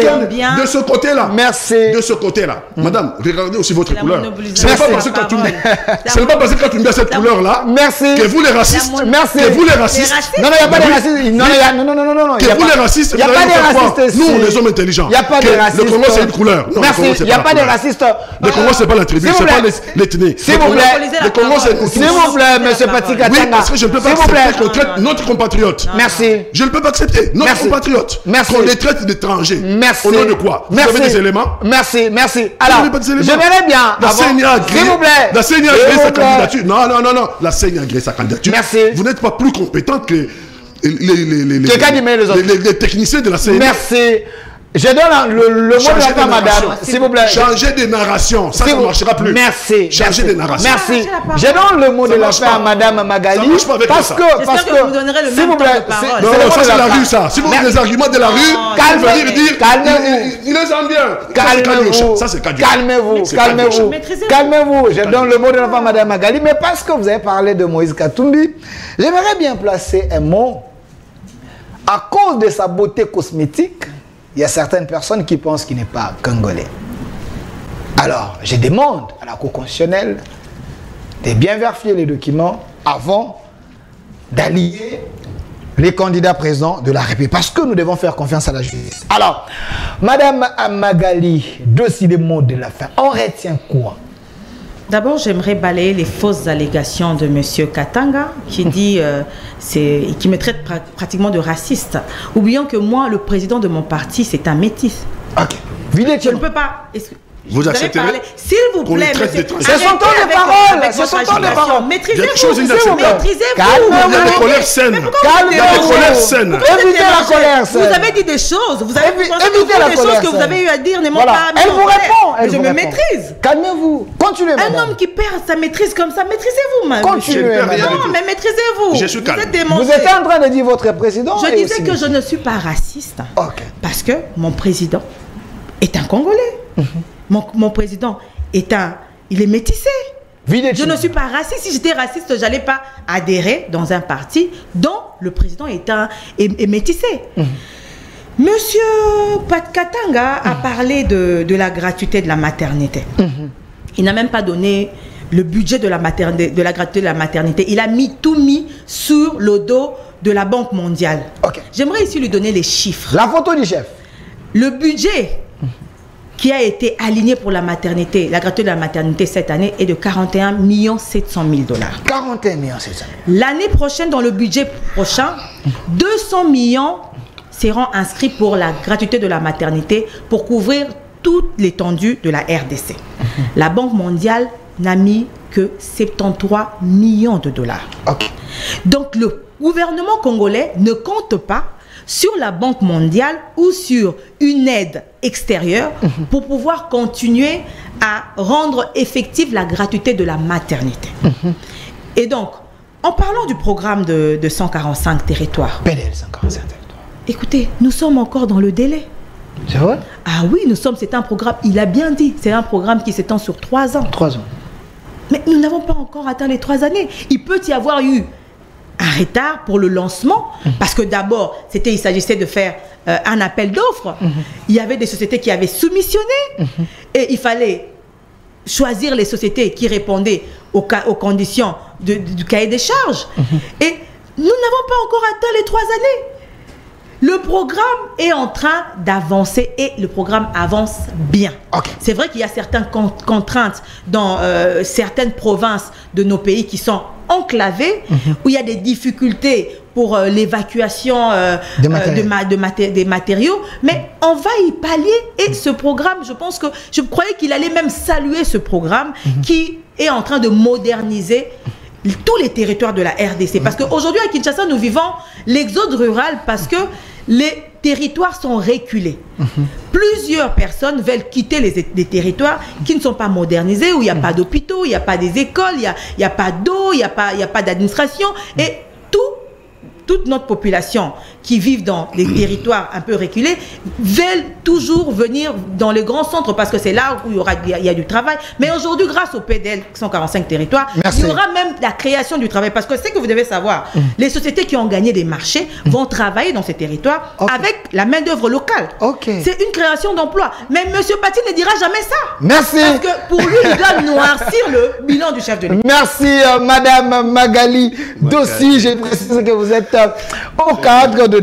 Speaker 3: De ce côté-là.
Speaker 1: Merci.
Speaker 3: De ce côté-là. Madame, regardez aussi votre couleur. Ce n'est
Speaker 2: Merci.
Speaker 3: pas parce que Katumbi a cette couleur-là.
Speaker 1: Merci.
Speaker 3: Que vous les racistes.
Speaker 1: Merci.
Speaker 3: Que vous les racistes.
Speaker 1: Non, il n'y a pas de racistes. Non.
Speaker 3: Que vous les racistes.
Speaker 1: Il n'y a pas de racistes.
Speaker 3: Nous, les hommes intelligents.
Speaker 1: Il n'y a pas de racistes.
Speaker 3: Le Congo, c'est une couleur.
Speaker 1: Merci. Il n'y a pas de racistes.
Speaker 3: Le Congo, c'est pas la tribu. C'est pas l'ethnie.
Speaker 1: S'il vous plaît.
Speaker 3: Le Congo, c'est une
Speaker 1: S'il vous plaît, monsieur Patika Tanga.
Speaker 3: Oui, parce que je ne peux pas accepter qu'on traite notre compatriote.
Speaker 1: Merci.
Speaker 3: Je ne peux pas accepter notre compatriote.
Speaker 1: Merci.
Speaker 3: Qu'on les traite d'étrangers.
Speaker 1: Merci.
Speaker 3: Au nom de quoi? Vous avez des éléments?
Speaker 1: Merci. Alors, j'aimerais bien.
Speaker 3: La CENI a agréé.
Speaker 1: S'il vous plaît.
Speaker 3: La CENI a agréé sa candidature. Non. La CENI a agréé sa candidature.
Speaker 1: Merci.
Speaker 3: Vous n'êtes pas plus compétent que les techniciens de la CENI.
Speaker 1: Merci. Je donne le mot de la fin, madame, s'il vous plaît.
Speaker 3: Changer de narration, ça ne marchera plus.
Speaker 1: Merci.
Speaker 3: Changer de narration.
Speaker 1: Merci. Je donne le mot de la fin à madame Magali.
Speaker 3: Ça marche pas avec
Speaker 1: parce que
Speaker 2: vous donnerez le
Speaker 1: s'il vous
Speaker 2: même temps
Speaker 1: plaît,
Speaker 2: de parole.
Speaker 3: Non, ça c'est la rue, ça. Si vous avez des arguments de la rue,
Speaker 1: calmez-vous.
Speaker 3: il est zambien.
Speaker 1: Calmez-vous.
Speaker 3: Ça c'est Kadiosha.
Speaker 1: Calmez-vous. Je donne le mot de la fin à madame Magali. Mais parce que vous avez parlé de Moïse Katumbi, j'aimerais bien placer un mot. À cause de sa beauté cosmétique, il y a certaines personnes qui pensent qu'il n'est pas congolais. Alors, je demande à la Cour constitutionnelle de bien vérifier les documents avant d'allier les candidats présents de la République. Parce que nous devons faire confiance à la justice. Alors, madame Magali, dossier des mots de la fin, on retient quoi?
Speaker 2: D'abord, j'aimerais balayer les fausses allégations de M. Katanga qui dit, qui me traite pratiquement de raciste. Oublions que moi, le président de mon parti, c'est un métis.
Speaker 1: Ok.
Speaker 2: Je ne peux pas...
Speaker 3: Vous acceptez?
Speaker 2: S'il vous plaît, monsieur.
Speaker 1: C'est son temps de parole. C'est son temps de parole.
Speaker 2: Maîtrisez-vous.
Speaker 3: Calmez-vous. Il y a des colères saines.
Speaker 1: Évitez la colère.
Speaker 2: Vous avez dit des choses. Vous avez dit des choses que vous avez eu à dire ne m'ont pas mis.
Speaker 1: Elle vous répond.
Speaker 2: Je me maîtrise.
Speaker 1: Calmez-vous. Continuez, madame.
Speaker 2: Un homme qui perd sa maîtrise comme ça, maîtrisez-vous, madame.
Speaker 1: Continuez, madame.
Speaker 2: Non, mais maîtrisez-vous.
Speaker 3: Je suis calme.
Speaker 1: Vous êtes en train de dire votre président.
Speaker 2: Je disais que je ne suis pas raciste. Parce que mon président est un Congolais. Mon président il est métissé. Je ne suis pas raciste. Si j'étais raciste, je n'allais pas adhérer dans un parti dont le président est métissé. Monsieur Pat Katanga a parlé de la gratuité de la maternité. Il n'a même pas donné le budget de la gratuité de la maternité. Il a tout mis sur le dos de la Banque mondiale. J'aimerais ici lui donner les chiffres.
Speaker 1: La photo du chef.
Speaker 2: Le budget qui a été aligné pour la maternité, la gratuité de la maternité cette année est de 41 700 000 $.
Speaker 1: 41 700 000.
Speaker 2: L'année prochaine, dans le budget prochain, 200 millions seront inscrits pour la gratuité de la maternité pour couvrir toute l'étendue de la RDC. La Banque mondiale n'a mis que 73 millions de $. Donc le gouvernement congolais ne compte pas sur la Banque mondiale ou sur une aide extérieure pour pouvoir continuer à rendre effective la gratuité de la maternité. Et donc, en parlant du programme de 145 territoires,
Speaker 1: PDL 145 territoires.
Speaker 2: Écoutez, nous sommes encore dans le délai.
Speaker 1: C'est vrai?
Speaker 2: Ah oui, c'est un programme, il a bien dit, c'est un programme qui s'étend sur 3 ans.
Speaker 1: 3 ans.
Speaker 2: Mais nous n'avons pas encore atteint les 3 années. Il peut y avoir eu un retard pour le lancement, parce que d'abord, il s'agissait de faire un appel d'offres. Il y avait des sociétés qui avaient soumissionné, et il fallait choisir les sociétés qui répondaient aux conditions du cahier des charges. Et nous n'avons pas encore atteint les 3 années. Le programme est en train d'avancer et le programme avance bien. C'est vrai qu'il y a certaines contraintes dans certaines provinces de nos pays qui sont enclavées, où il y a des difficultés pour l'évacuation des matériaux, mais on va y pallier. Et ce programme, je croyais qu'il allait même saluer ce programme qui est en train de moderniser tous les territoires de la RDC. Parce qu'aujourd'hui, à Kinshasa, nous vivons l'exode rural parce que les territoires sont reculés. Plusieurs personnes veulent quitter les territoires qui ne sont pas modernisés, où il n'y a pas d'hôpitaux, il n'y a pas des écoles, il n'y a pas d'eau, il n'y a pas d'administration. Et toute notre population qui vit dans des territoires un peu reculés veulent toujours venir dans les grands centres parce que c'est là où il y a du travail. Mais aujourd'hui, grâce au PDL 145 territoires, il y aura même la création du travail. Parce que c'est que vous devez savoir, les sociétés qui ont gagné des marchés vont travailler dans ces territoires avec la main-d'œuvre locale. C'est une création d'emploi. Mais M. Paty ne dira jamais ça.
Speaker 1: Merci.
Speaker 2: Parce que pour lui, il doit noircir le bilan du chef de l'État.
Speaker 1: Merci, Madame Magali Dossi. Je précise que vous êtes au cadre de